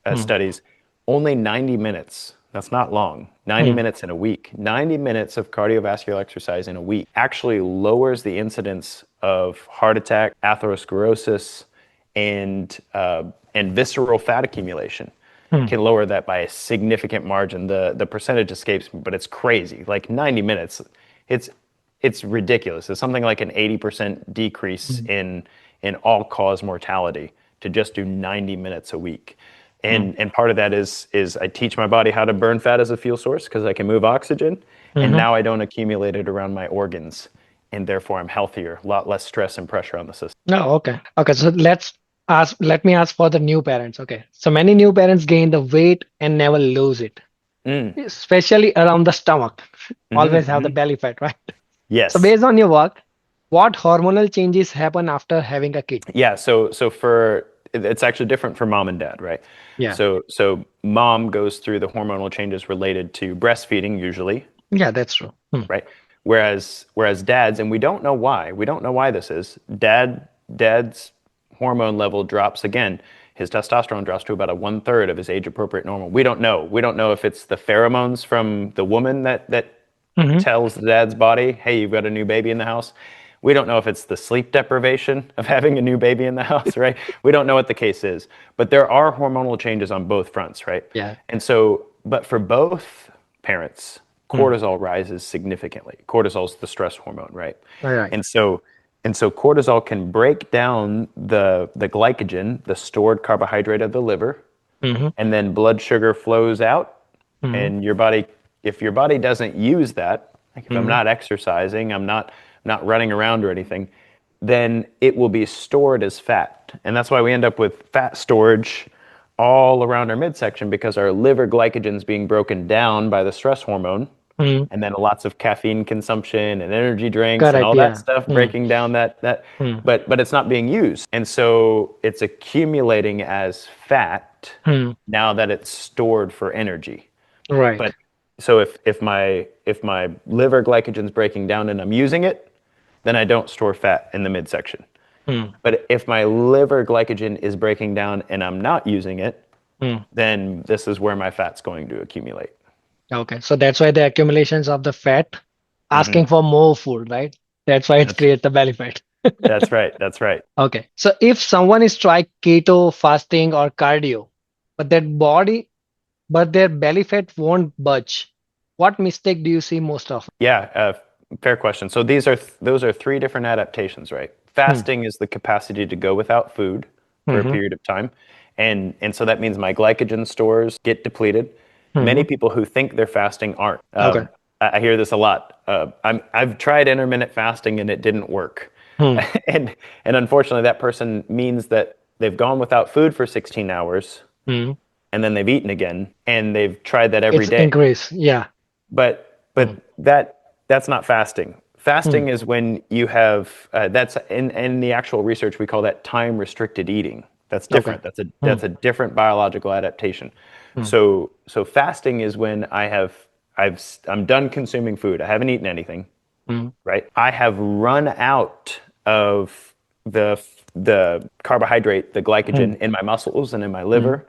Hmm. studies, only 90 minutes, that's not long, 90 Hmm. minutes in a week, 90 minutes of cardiovascular exercise in a week actually lowers the incidence of heart attack, atherosclerosis, and visceral fat accumulation. Hmm. Can lower that by a significant margin. The percentage escapes me, but it's crazy. Like 90 minutes, it's it's ridiculous. It's something like an 80% decrease Hmm. in all cause mortality to just do 90 minutes a week. Hmm. And part of that is I teach my body how to burn fat as a fuel source because I can move oxygen, and Hmm. now I don't accumulate it around my organs, and therefore I'm healthier, a lot less stress and pressure on the system. No, okay. Okay, so let me ask for the new parents. Okay. So many new parents gain the weight and never lose it, Mm. especially around the stomach. Always Mm-hmm, have the mm-hmm. belly fat, right? So Yes. based on your work, what hormonal changes happen after having a kid? Yeah, so for it's actually different for mom and dad, right? Yeah. So mom goes through the hormonal changes related to breastfeeding usually, Yeah, that's true. Hmm. right? Whereas dads, and we don't know why this is. Dad's hormone level drops again. His testosterone drops to about a 1/3 of his age appropriate normal. We don't know. We don't know if it's the pheromones from the woman that Hmm. tells the dad's body, hey, you've got a new baby in the house. We don't know if it's the sleep deprivation of having a new baby in the house, right? We don't know what the case is. But there are hormonal changes on both fronts, right? Yeah. And so, but for both parents, Hmm. cortisol rises significantly. Cortisol is the stress hormone, right? All right. And so, and so cortisol can break down the glycogen, the stored carbohydrate of the liver, Mm-hmm. and then blood sugar flows out, Mm-hmm. and your body, if your body doesn't use that, like if I'm Mm-hmm. not exercising, I'm not running around or anything, then it will be stored as fat. And that's why we end up with fat storage all around our midsection, because our liver glycogen is being broken down by the stress hormone, Mm-hmm. and then lots of caffeine consumption and energy drinks and Correct. all that Yeah. stuff Hmm. breaking down that Hmm. but it's not being used, and so it's accumulating as fat Hmm. now that it's stored for energy. Right. But so if my liver glycogen's breaking down and I'm using it, then I don't store fat in the midsection. Hmm. But if my liver glycogen is breaking down and I'm not using it, Hmm. then this is where my fat's going to accumulate. Okay. So that's why the accumulations of the fat Hmm. asking for more food, right? That's why it That's creates the belly fat. that's right. That's right. Okay. So if someone is trying keto, fasting, or cardio, but but their belly fat won't budge, what mistake do you see most often? Yeah, fair question. So those are three different adaptations, right? Hmm. Fasting is the capacity to go without food for a Mm-hmm. period of time, and so that means my glycogen stores get depleted. Mm-hmm. Many people who think they're fasting aren't. Okay. I hear this a lot. I've tried intermittent fasting and it didn't work, Hmm. and unfortunately, that person means that they've gone without food for 16 hours Hmm. and then they've eaten again and they've tried that every It's day. increase. Yeah. But Hmm. that's not fasting. Hmm. Fasting is when you have that's in the actual research we call that time restricted eating. That's Okay. different. That's a Hmm. that's a different biological adaptation. Hmm. So fasting is when I'm done consuming food. I haven't eaten anything, Mm, right? I have run out of the carbohydrate, the mm, glycogen in my muscles and in my mm, liver.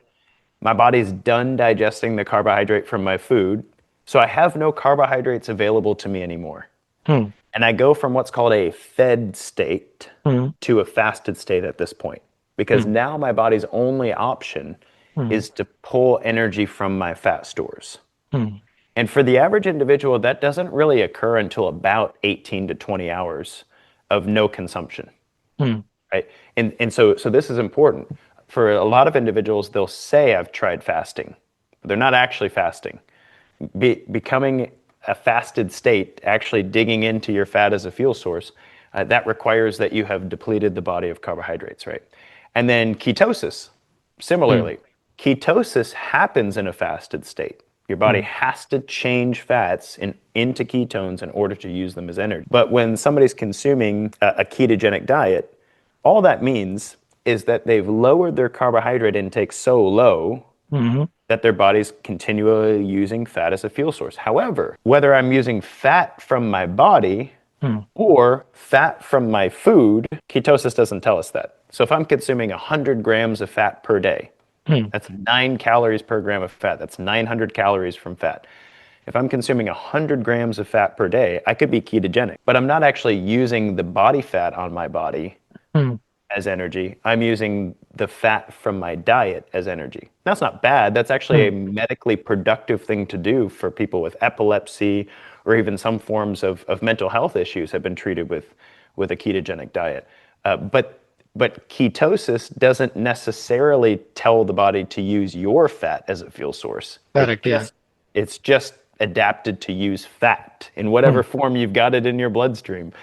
My body's done digesting the carbohydrate from my food, so I have no carbohydrates available to me anymore. mm, And I go from what's called a fed state mm, to a fasted state at this point, because mm, now my body's only option mm, is to pull energy from my fat stores. mm, And for the average individual, that doesn't really occur until about 18 to 20 hours of no consumption, mm, right? And so this is important. For a lot of individuals, they'll say, I've tried fasting, but they're not actually fasting. Becoming a fasted state, actually digging into your fat as a fuel source, that requires that you have depleted the body of carbohydrates, right? And then ketosis, mm, similarly, ketosis happens in a fasted state. Your body mm, has to change fats into ketones in order to use them as energy. But when somebody's consuming a ketogenic diet, all that means is that they've lowered their carbohydrate intake so low mm, that their body's continually using fat as a fuel source. However, whether I'm using fat from my body mm, or fat from my food, ketosis doesn't tell us that. So if I'm consuming 100 grams of fat per day, mm, that's 9 calories per gram of fat. That's 900 calories from fat. If I'm consuming 100 grams of fat per day, I could be ketogenic, but I'm not actually using the body fat on my body mm, as energy. I'm using the fat from my diet as energy. That's not bad. That's actually a mm. medically productive thing to do for people with epilepsy or even some forms of mental health issues have been treated with a ketogenic diet. But ketosis doesn't necessarily tell the body to use your fat as a fuel source. Correct. Yeah. It's just adapted to use fat in whatever Mm, form you've got it in your bloodstream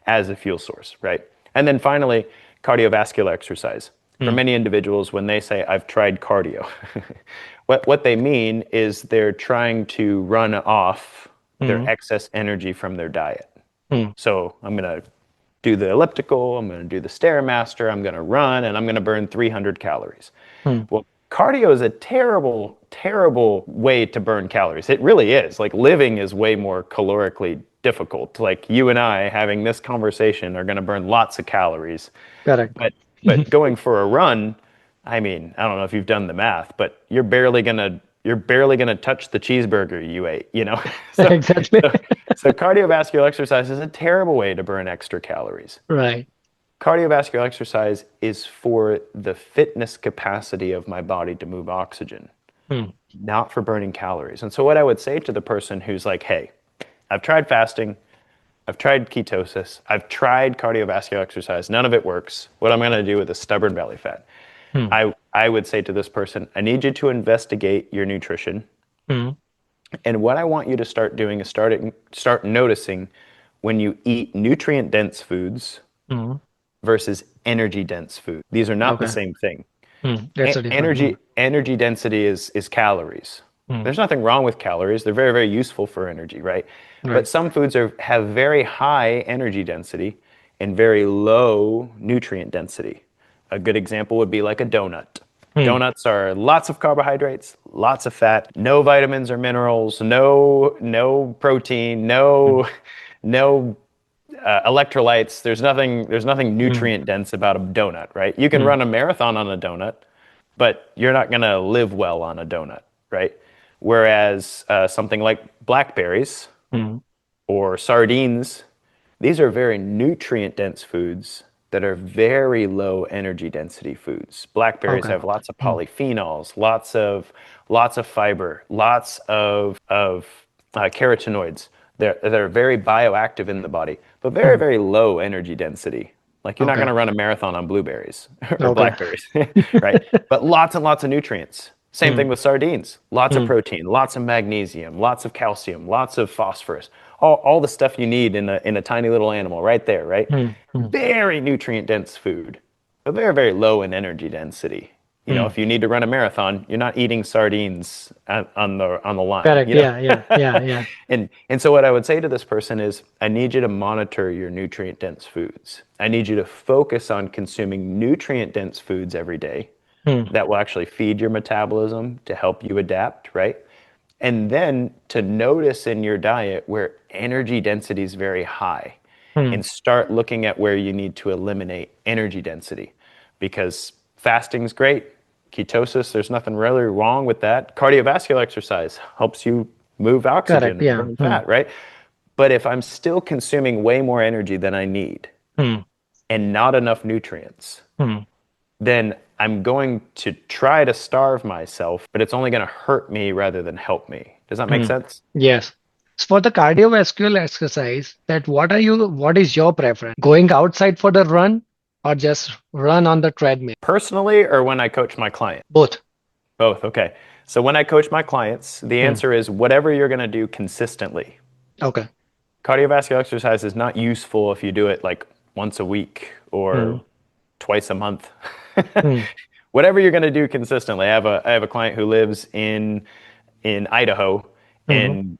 as a fuel source, right? And then finally, cardiovascular exercise. For mm, many individuals, when they say, I've tried cardio, what they mean is they're trying to run off their mm, excess energy from their diet. mm, So I'm going to do the elliptical, I'm going to do the Stairmaster, I'm going to run, and I'm going to burn 300 calories. mm. Well, cardio is a terrible, terrible way to burn calories. It really is. Like living is way more calorically difficult. Like you and I having this conversation are going to burn lots of calories. Correct. But going for a run, I mean, I don't know if you've done the math, but you're barely gonna touch the cheeseburger you ate, you know? So, Exactly. so, so cardiovascular exercise is a terrible way to burn extra calories. Right. Cardiovascular exercise is for the fitness capacity of my body to move oxygen, Mm, not for burning calories. And so what I would say to the person who's like, hey, I've tried fasting, I've tried ketosis, I've tried cardiovascular exercise, none of it works. What I'm going to do with a stubborn belly fat? mm, I would say to this person, I need you to investigate your nutrition. mm. And what I want you to start doing is start noticing when you eat nutrient dense foods Mm. versus energy dense food. These are not the Okay. same thing. Mm. That's a different. Energy density is calories. Mm. There's nothing wrong with calories. They're very, very useful for energy, right? But Right. some foods have very high energy density and very low nutrient density. A good example would be like a donut. Mm. Donuts are lots of carbohydrates, lots of fat, no vitamins or minerals, no protein, Mm. no electrolytes. There's nothing Mm. nutrient dense about a donut, right? You can Mm. run a marathon on a donut, but you're not going to live well on a donut, right? Whereas something like blackberries Mm. or sardines, these are very nutrient dense foods that are very low energy density foods. Blackberries Okay. have lots of Mm. polyphenols, lots of fiber, lots of carotenoids. They're very bioactive in the body, but very, Mm. very low energy density. Like you're not going Okay. to run a marathon on blueberries or Okay. blackberries, right? But lots and lots of nutrients. Same thing Mm. with sardines. Lots of Mm. protein, lots of magnesium, lots of calcium, lots of phosphorus. All the stuff you need in a tiny little animal right there, right? Mm. Mm. Very nutrient dense food, but very, very low in energy density. Mm. If you need to run a marathon, you're not eating sardines on the line, Correct. Yeah. Yeah. Yeah. Yeah. and so what I would say to this person is, I need you to monitor your nutrient dense foods. I need you to focus on consuming nutrient dense foods every day Mm. that will actually feed your metabolism to help you adapt, right? And then to notice in your diet where energy density is very high Hmm. and start looking at where you need to eliminate energy density. Because fasting's great, ketosis, there's nothing really wrong with that. Cardiovascular exercise helps you move Correct. oxygen and Yeah. burn fat, right? But if I'm still consuming way more energy than I need Hmm. and not enough nutrients, Hmm. then I'm going to try to starve myself, but it's only going to hurt me rather than help me. Does that make Hmm. sense? Yes. So for the cardiovascular exercise, that what is your preference? Going outside for the run or just run on the treadmill? Personally, or when I coach my client? Both. Both. Okay. So when I coach my clients, the Hmm. answer is whatever you're going to do consistently. Okay. Cardiovascular exercise is not useful if you do it like once a week Hmm. or twice a month. Hmm. Whatever you're going to do consistently. I have a client who lives in Idaho, Hmm. and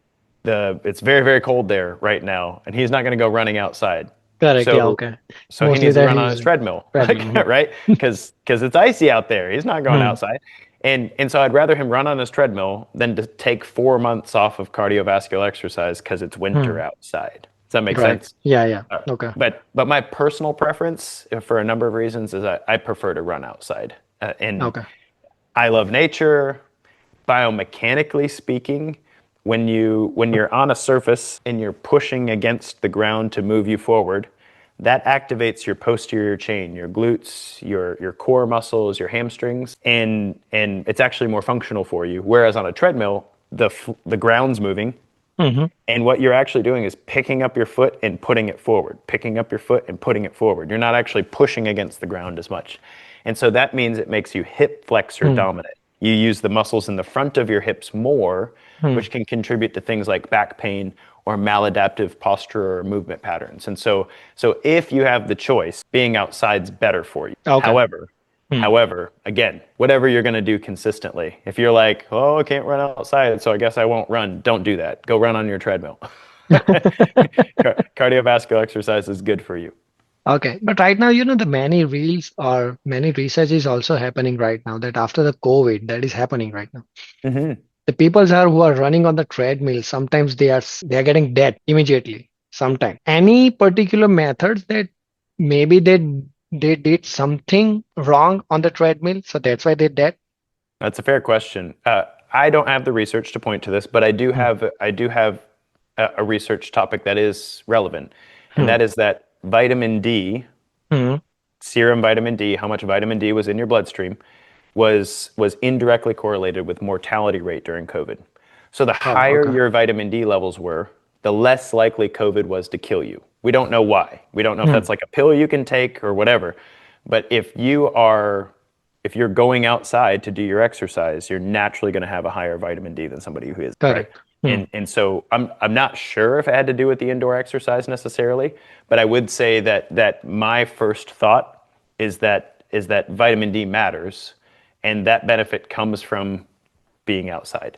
it's very very cold there right now, and he's not going to go running outside. Correct. Yeah. So Okay. so he Mostly needs to that run on is his treadmill, like, treadmill. right? Because it's icy out there. He's not going Hmm. outside. And so I'd rather him run on his treadmill than to take 4 months off of cardiovascular exercise because it's winter Hmm. outside. Does that make Right. sense? Yeah. Yeah. Uh, Okay. but my personal preference, for a number of reasons, is I prefer to run outside. And Okay. I love nature. Biomechanically speaking, when you're on a surface and you're pushing against the ground to move you forward, that activates your posterior chain, your glutes, your core muscles, your hamstrings, and it's actually more functional for you. Whereas on a treadmill, the ground's moving, Hmm. and what you're actually doing is picking up your foot and putting it forward, picking up your foot and putting it forward. You're not actually pushing against the ground as much. And so that means it makes you hip flexor Hmm. dominant. You use the muscles in the front of your hips more, Hmm. which can contribute to things like back pain or maladaptive posture or movement patterns. And so if you have the choice, being outside's better for you. Okay. However, Hmm. However, again, whatever you're going to do consistently, if you're like, oh, I can't run outside, so I guess I won't run, don't do that. Go run on your treadmill. Cardiovascular exercise is good for you. Okay, but right now, the many reels or many research is also happening right now that after the COVID, that is happening right now. Hmm. The people who are running on the treadmill, sometimes they are getting dead immediately. Sometimes. Any particular methods that maybe they did something wrong on the treadmill, so that's why they're dead? That's a fair question. I don't have the research to point to this, but Hmm. I do have a research topic that is relevant, and Hmm. that is that vitamin D, Hmm. serum vitamin D, how much vitamin D was in your bloodstream, was indirectly correlated with mortality rate during COVID. So the Oh, higher okay. your vitamin D levels were, the less likely COVID was to kill you. We don't know why. We don't know if Hmm. that's like a pill you can take or whatever. But if you're going outside to do your exercise, you're naturally going to have a higher vitamin D than somebody who is, right? Correct. Hmm. And so I'm not sure if it had to do with the indoor exercise necessarily, but I would say that my first thought is that vitamin D matters, and that benefit comes from being outside.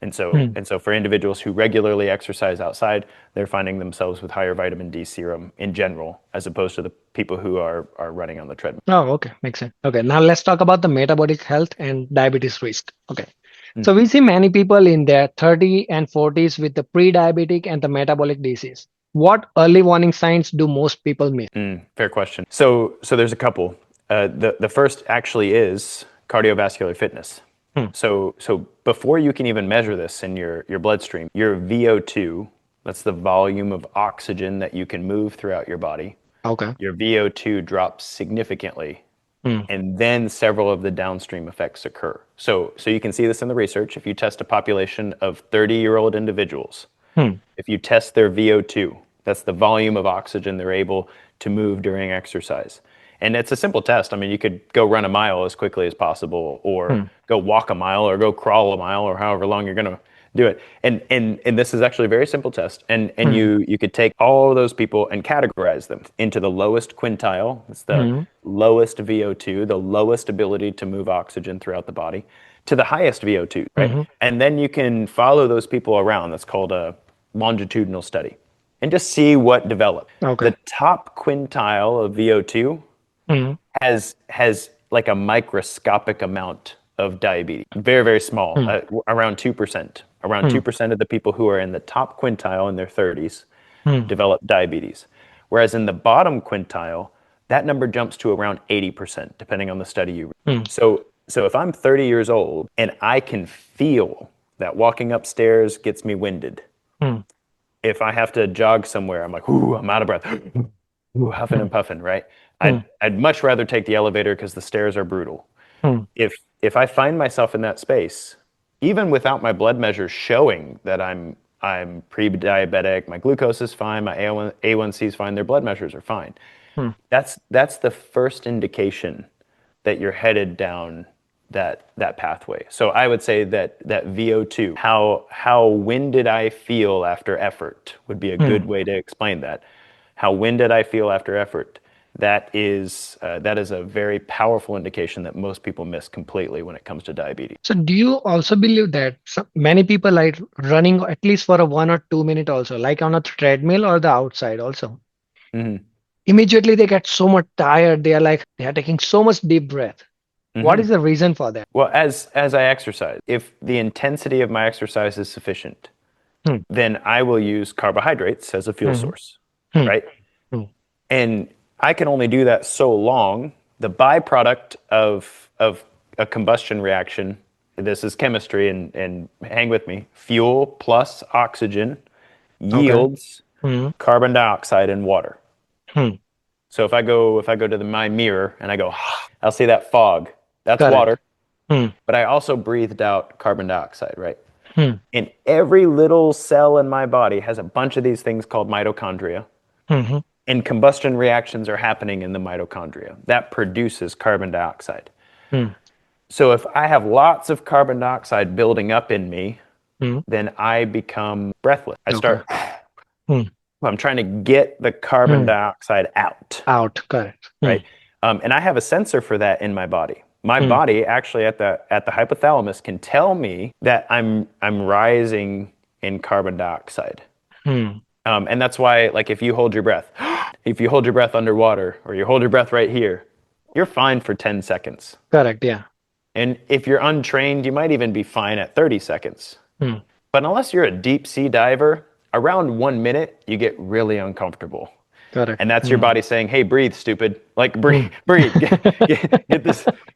And so Hmm. and so for individuals who regularly exercise outside, they're finding themselves with higher vitamin D serum in general, as opposed to the people who are running on the treadmill. Oh, okay. Makes sense. Okay. Now let's talk about the metabolic health and diabetes risk. Okay. Mm, So we see many people in their 30 and 40s with the pre-diabetic and the metabolic disease. What early warning signs do most people miss? fair question. So there's a couple. The first actually is cardiovascular fitness. Hmm. So before you can even measure this in your bloodstream, your VO2, that's the volume of oxygen that you can move throughout your body, Okay. your VO2 drops significantly, Hmm. and then several of the downstream effects occur. So you can see this in the research. If you test a population of 30-year-old individuals, Hmm. if you test their VO2, that's the volume of oxygen they're able to move during exercise. And it's a simple test. I mean, you could go run a mile as quickly as possible, or Hmm. go walk a mile, or go crawl a mile, or however long you're going to do it. And this is actually a very simple test. And Hmm. you could take all of those people and categorize them into the lowest quintile. It's the Hmm. lowest VO2, the lowest ability to move oxygen throughout the body, to the highest VO2, right? Hmm. And then you can follow those people around. That's called a longitudinal study, and just see what developed. Okay. The top quintile of VO2 Hmm. has like a microscopic amount of diabetes, very very small, Hmm. around 2% Around 2% of the people who are in the top quintile in their 30s Hmm. develop diabetes. Whereas in the bottom quintile, that number jumps to around 80%, depending on the study you read. Hmm. So if I'm 30 years old and I can feel that walking upstairs gets me winded, Hmm. if I have to jog somewhere, I'm like, ooh, I'm out of breath, ooh, huffing Hmm. and puffing, right? Hmm. I'd much rather take the elevator because the stairs are brutal. Hmm. If I find myself in that space, even without my blood measures showing that I'm pre-diabetic, my glucose is fine, my A1C is fine, their blood measures are fine. Hmm. That's the first indication that you're headed down that pathway. So I would say that VO2, how winded I feel after effort would be a Hmm. good way to explain that. How winded I feel after effort. That is a very powerful indication that most people miss completely when it comes to diabetes. So do you also believe that many people like running at least for a 1 or 2 minute also, like on a treadmill or the outside also? Hmm. Immediately they get so much tired. They are like they are taking so much deep breath. What Hmm. is the reason for that? Well, as I exercise, if the intensity of my exercise is sufficient, Hmm. then I will use carbohydrates as a fuel Hmm. source, Hmm. right? Hmm. And I can only do that so long. The byproduct of a combustion reaction, this is chemistry, and hang with me, fuel plus oxygen Okay. yields Hmm. carbon dioxide and water. Hmm. So if I go to my mirror and I go, I'll see that fog. That's Correct. water. Hmm. But I also breathed out carbon dioxide, right? Hmm. And every little cell in my body has a bunch of these things called mitochondria. Hmm. And combustion reactions are happening in the mitochondria. That produces carbon dioxide. Hmm. So if I have lots of carbon dioxide building up in me, Hmm. then I become breathless. Okay. Hmm. I'm trying to get the carbon Hmm. dioxide out, Out. Correct. Hmm. right? And I have a sensor for that in my body. My Hmm. body actually at the hypothalamus can tell me that I'm rising in carbon dioxide. Hmm. And that's why, like, if you hold your breath, if you hold your breath underwater, or you hold your breath right here, you're fine for 10 seconds. Correct. Yeah. And if you're untrained, you might even be fine at 30 seconds. Hmm. But unless you're a deep sea diver, around 1 minute, you get really uncomfortable. Correct. And that's your Hmm. body saying, hey, breathe, stupid. Like, breathe, Hmm. breathe,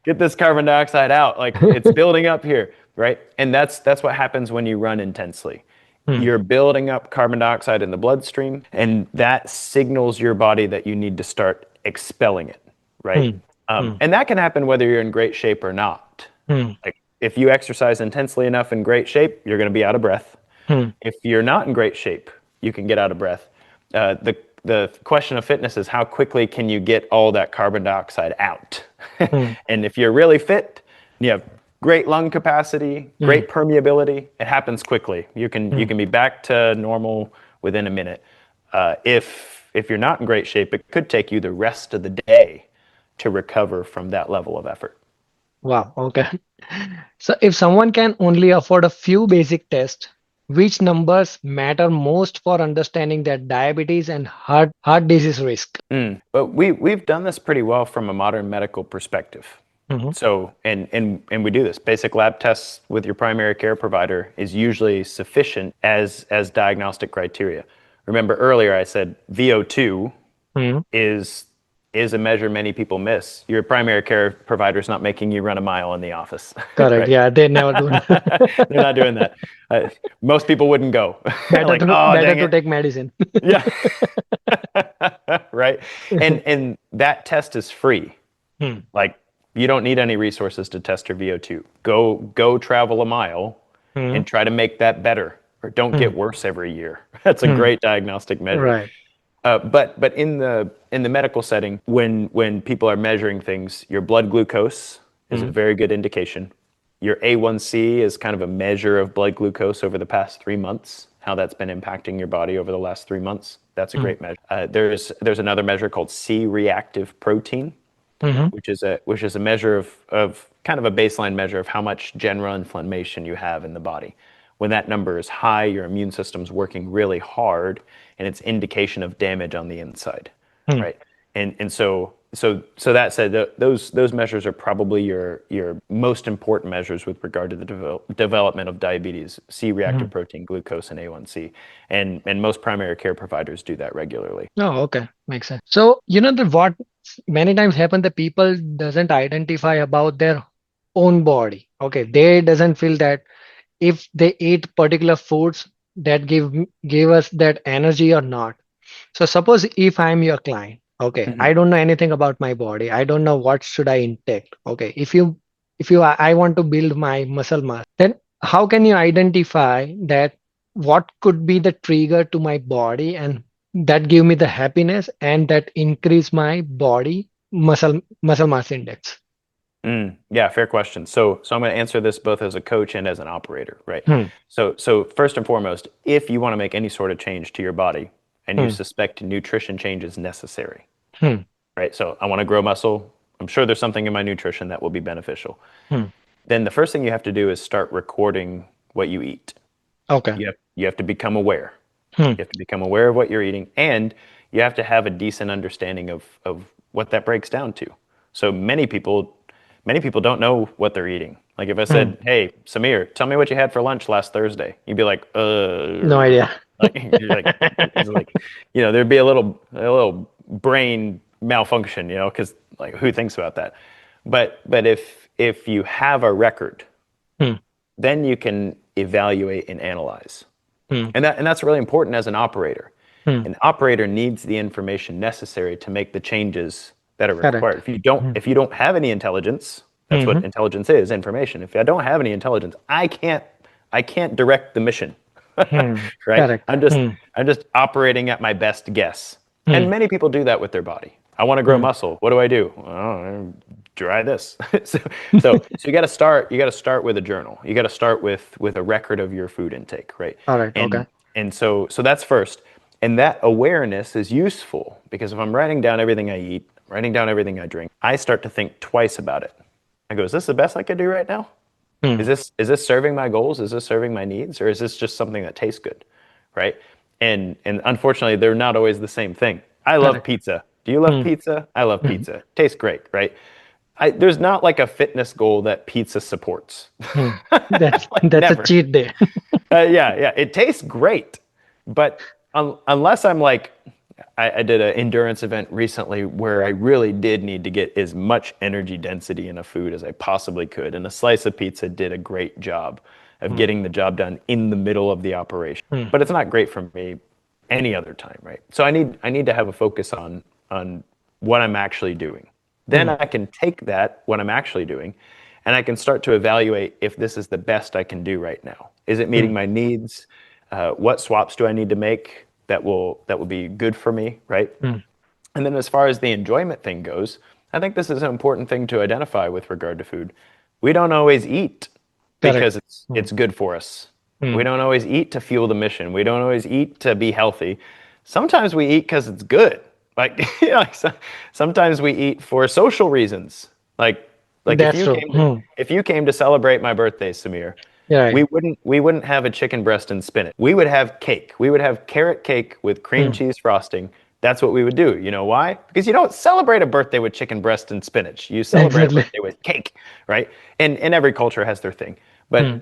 get this carbon dioxide out. Like, it's building up here, right? And that's what happens when you run intensely. Hmm. You're building up carbon dioxide in the bloodstream, and that signals your body that you need to start expelling it, right? Hmm. Hmm. And that can happen whether you're in great shape or not. Hmm. Like, if you exercise intensely enough in great shape, you're going to be out of breath. Hmm. If you're not in great shape, you can get out of breath. The question of fitness is how quickly can you get all that carbon dioxide out? Hmm. And if you're really fit, you have great lung capacity, Hmm. great permeability, it happens quickly. You can be back to normal within a minute. If you're not in great shape, it could take you the rest of the day to recover from that level of effort. Wow. Okay. So if someone can only afford a few basic tests, which numbers matter most for understanding their diabetes and heart disease risk? But we've done this pretty well from a modern medical perspective. Hmm. So and we do this. Basic lab tests with your primary care provider is usually sufficient as diagnostic criteria. Remember earlier I said VO2 Hmm. is is a measure many people miss. Your primary care provider is not making you run a mile in the office, Correct. right? Yeah, they never do that. They're not doing that. Most people wouldn't go. Better Like, to oh, better dang to it. take medicine. Yeah. Right. And that test is free. Hmm. Like, you don't need any resources to test your VO2. Go travel a mile Hmm. and try to make that better, or don't Hmm. get worse every year. That's a Hmm. great diagnostic measure. Right. But in the medical setting, when people are measuring things, your blood glucose is a Hmm. very good indication. Your A1C is kind of a measure of blood glucose over the past 3 months, how that's been impacting your body over the last 3 months. That's a Hmm. great measure. There's another measure called C-reactive protein, Hmm. which is a measure of kind of a baseline measure of how much general inflammation you have in the body. When that number is high, your immune system's working really hard, and it's indication of damage on the inside, Hmm. right? And so so that said, those measures are probably your most important measures with regard to the development of diabetes: C-reactive Mhm. protein, glucose, and A1C. And most primary care providers do that regularly. Oh, okay. Makes sense. So, the what many times happen, the people doesn't identify about their own body. Okay. They doesn't feel that if they eat particular foods that give us that energy or not. So suppose if I'm your client, okay, Hmm. I don't know anything about my body. I don't know what should I intake. Okay, if you I want to build my muscle mass, then how can you identify that what could be the trigger to my body and that give me the happiness and that increase my body muscle mass index? Yeah, fair question. So I'm going to answer this both as a coach and as an operator, right? Hmm, So first and foremost, if you want to make any sort of change to your body and you hmm, suspect nutrition change is necessary, hmm, right? So I want to grow muscle. I'm sure there's something in my nutrition that will be beneficial. hmm. Then the first thing you have to do is start recording what you eat. Okay. You have to become aware. Hmm, You have to become aware of what you're eating, and you have to have a decent understanding of what that breaks down to. So many people don't know what they're eating. Like if I hmm. said, "Hey, Samir, tell me what you had for lunch last Thursday," you'd be like, No idea. like you're like, it's like, there'd be a little brain malfunction, because like who thinks about that? But if you have a record, Hmm, then you can evaluate and analyze. hmm, And that's really important as an operator. hmm. An operator needs the information necessary to make the changes that are Correct. required. If you don't have any intelligence, that's Hmm, what intelligence is, information. If I don't have any intelligence, I can't direct the mission. hmm. Right? Correct. I'm just Hmm, I'm just operating at my best guess. hmm, And many people do that with their body. I want to grow hmm. muscle. What do I do? Well, try this. So you got to start with a journal. You got to start with a record of your food intake, right? All right. Okay. And so that's first. And that awareness is useful because if I'm writing down everything I eat, writing down everything I drink, I start to think twice about it. I go, is this the best I could do right now? Is Hmm. this serving my goals? Is this serving my needs? Or is this just something that tastes good? Right? And unfortunately, they're not always the same thing. I love Correct. pizza. Do you love Hmm. pizza? I love Hmm. pizza. Tastes great, right? There's not like a fitness goal that pizza supports. Hmm. That's Like that's a never. cheat day. Yeah. It tastes great, but unless I'm like, I did an endurance event recently where I really did need to get as much energy density in a food as I possibly could, and a slice of pizza did a great job of Hmm. getting the job done in the middle of the operation. Hmm. But it's not great for me any other time, right? So I need to have a focus on what I'm actually doing. Then Hmm. I can take that, what I'm actually doing, and I can start to evaluate if this is the best I can do right now. Is it Hmm. meeting my needs? What swaps do I need to make that will be good for me, right? Hmm. And then as far as the enjoyment thing goes, I think this is an important thing to identify with regard to food. We don't always eat Correct. because it's Hmm. it's good for us. Hmm. We don't always eat to fuel the mission. We don't always eat to be healthy. Sometimes we eat because it's good. Like, sometimes we eat for social reasons. Like if That's you true. came to Hmm. if you came to celebrate my birthday, Samir, Yeah. we Right. wouldn't have a chicken breast and spinach. We would have cake. We would have carrot cake with cream Hmm. cheese frosting. That's what we would do. You know why? Because you don't celebrate a birthday with chicken breast and spinach. You celebrate a Exactly. birthday with cake, right? And every culture has their thing. Hmm.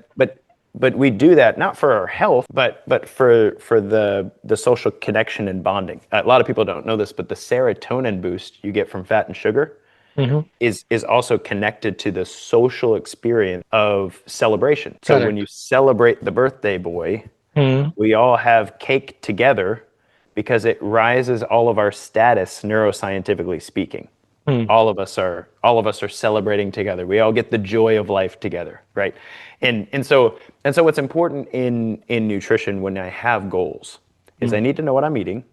But we do that not for our health, but for the social connection and bonding. A lot of people don't know this, but the serotonin boost you get from fat and sugar Hmm. is also connected to the social experience of celebration. So when Correct. you celebrate the birthday boy, Hmm. we all have cake together because it rises all of our status neuroscientifically speaking. Hmm. All of us are celebrating together. We all get the joy of life together, right? And so what's important in nutrition when I have goals is I Hmm. need to know what I'm eating.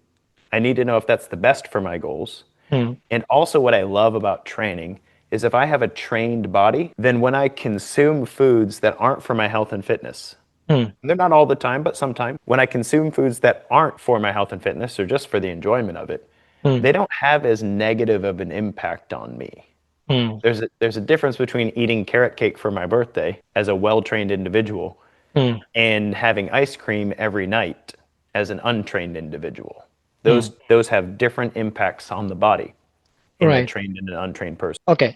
I need to know if that's the best for my goals. Hmm. And also, what I love about training is if I have a trained body, then when I consume foods that aren't for my health and fitness, Hmm. and they're not all the time, but sometimes, when I consume foods that aren't for my health and fitness or just for the enjoyment of it, Hmm. they don't have as negative of an impact on me. Hmm. There's a difference between eating carrot cake for my birthday as a well-trained individual Hmm. and having ice cream every night as an untrained individual. Hmm. Those have different impacts on the body. in a Right. trained and an untrained person. Okay.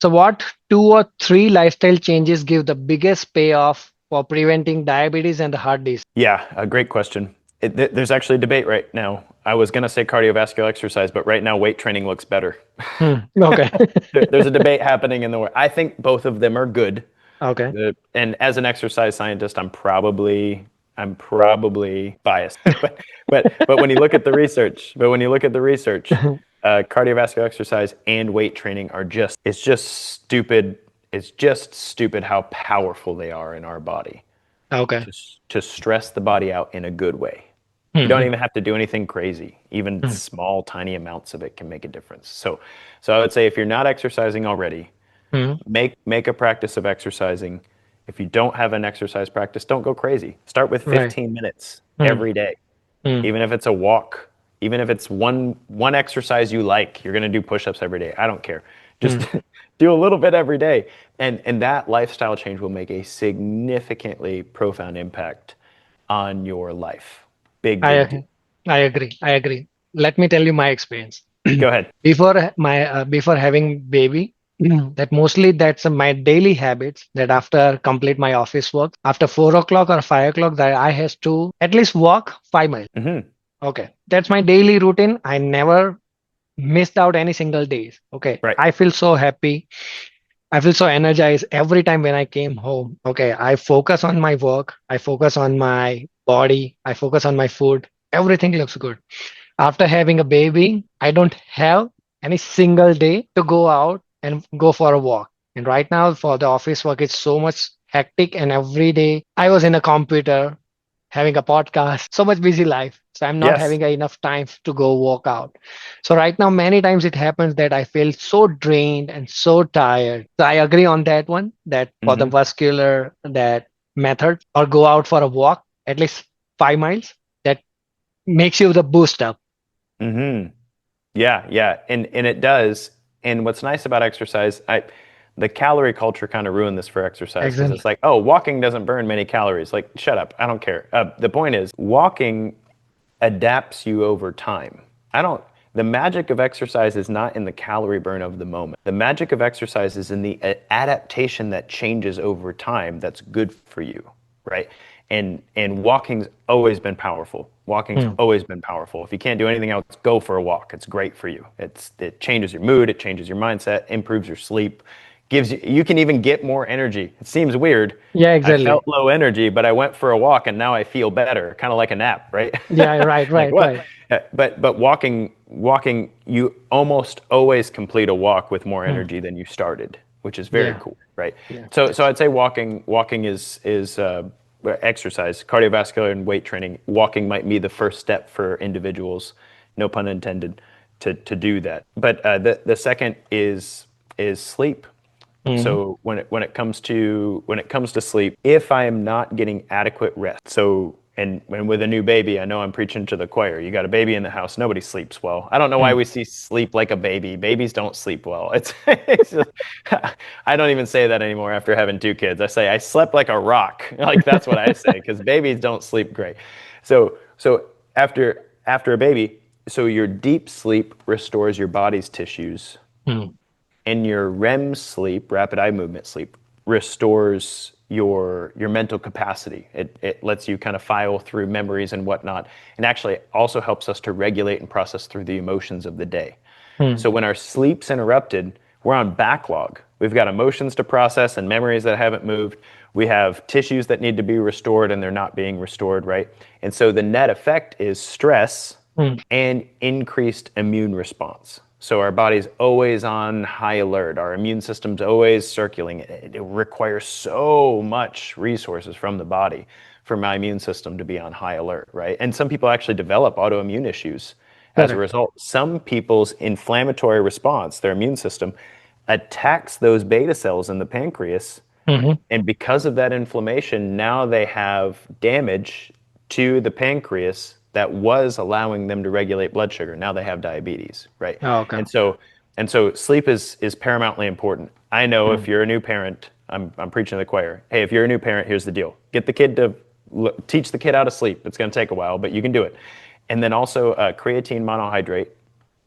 So what two or three lifestyle changes give the biggest payoff for preventing diabetes and the heart disease? Yeah, a great question. There's actually a debate right now. I was going to say cardiovascular exercise, but right now weight training looks better. Okay. There's a debate happening in the world. I think both of them are good. Okay. And as an exercise scientist, I'm probably biased. But when you look at the research, cardiovascular exercise and weight training are just it's just stupid. It's just stupid how powerful they are in our body Okay. to to stress the body out in a good way. You don't Mhm. even have to do anything crazy. Even Mhm. small, tiny amounts of it can make a difference. So I would say if you're not exercising already, Mhm. make a practice of exercising. If you don't have an exercise practice, don't go crazy. Start with Right. 15 minutes Mhm. every day. Mhm. Even if it's a walk, even if it's one exercise you like, you're going to do push-ups every day. I don't care. Just Mhm. do a little bit every day. And that lifestyle change will make a significantly profound impact on your life. Big, big deal. I I agree. I agree. Let me tell you my experience. Go ahead. Before having baby, that mostly that's my daily habits. That after complete my office work, after 4 o'clock or 5 o'clock, that I has to at least walk 5 miles. Hmm. Okay, that's my daily routine. I never missed out any single days. Okay, Right. I feel so happy. I feel so energized every time when I came home. Okay, I focus on my work. I focus on my body. I focus on my food. Everything looks good. After having a baby, I don't have any single day to go out and go for a walk. And right now, for the office work, it's so much hectic. And every day I was in a computer having a podcast, so much busy life. So I'm not Yes. having enough time to go walk out. So right now, many times it happens that I feel so drained and so tired. So I agree on that one, that for the Hmm. muscular, that method, or go out for a walk, at least 5 miles, that makes you the boost up. Hmm. Yeah, yeah, and it does. And what's nice about exercise, the calorie culture kind of ruined this for exercise because Exactly. it's like, oh, walking doesn't burn many calories. Like, shut up, I don't care. The point is, walking adapts you over time. I don't. The magic of exercise is not in the calorie burn of the moment. The magic of exercise is in the adaptation that changes over time. That's good for you, right? And walking's always been powerful. Walking's Hmm. always been powerful. If you can't do anything else, go for a walk. It's great for you. It changes your mood, it changes your mindset, improves your sleep, gives you you can even get more energy. It seems weird. Yeah, I felt exactly. low energy, but I went for a walk and now I feel better, kind of like a nap, right? Yeah, right, Like right, what? right. But walking, you almost always complete a walk with more Hmm. energy than you started, which is very Yeah, cool, right? yeah. So I'd say walking is exercise, cardiovascular and weight training. Walking might be the first step for individuals, no pun intended, to do that. But the second is sleep. Hmm. So when it comes to sleep, if I am not getting adequate rest, so and with a new baby, I know I'm preaching to the choir. You got a baby in the house, nobody sleeps well. I don't know why Hmm. we see sleep like a baby. Babies don't sleep well. It's just, I don't even say that anymore after having two kids. I say I slept like a rock. Like that's what I say because babies don't sleep great. So after a baby, so your deep sleep restores your body's tissues Hmm. and your REM sleep, rapid eye movement sleep, restores your mental capacity. It lets you kind of file through memories and whatnot, and actually also helps us to regulate and process through the emotions of the day. Hmm. So when our sleep's interrupted, we're on backlog. We've got emotions to process and memories that haven't moved. We have tissues that need to be restored and they're not being restored, right? And so the net effect is stress Hmm. and increased immune response. So our body's always on high alert. Our immune system's always circulating. It requires so much resources from the body for my immune system to be on high alert, right? And some people actually develop autoimmune issues as a Correct. result. Some people's inflammatory response, their immune system, attacks those beta cells in the pancreas. Hmm. And because of that inflammation, now they have damage to the pancreas that was allowing them to regulate blood sugar. Now they have diabetes, right? Oh, okay. And so sleep is paramountly important. I know Hmm. if you're a new parent, I'm preaching to the choir. Hey, if you're a new parent, here's the deal: get the kid to teach the kid how to sleep. It's going to take a while, but you can do it. And then also creatine monohydrate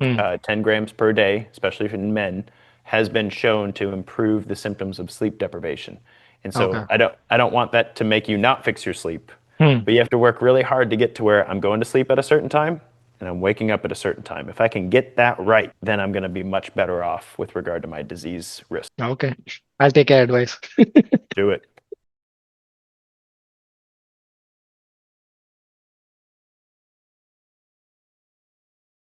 Hmm. 10 grams per day, especially in men, has been shown to improve the symptoms of sleep deprivation. And so Okay. I don't want that to make you not fix your sleep, Hmm. but you have to work really hard to get to where I'm going to sleep at a certain time and I'm waking up at a certain time. If I can get that right, then I'm going to be much better off with regard to my disease risk. Okay. I'll take your advice. Do it.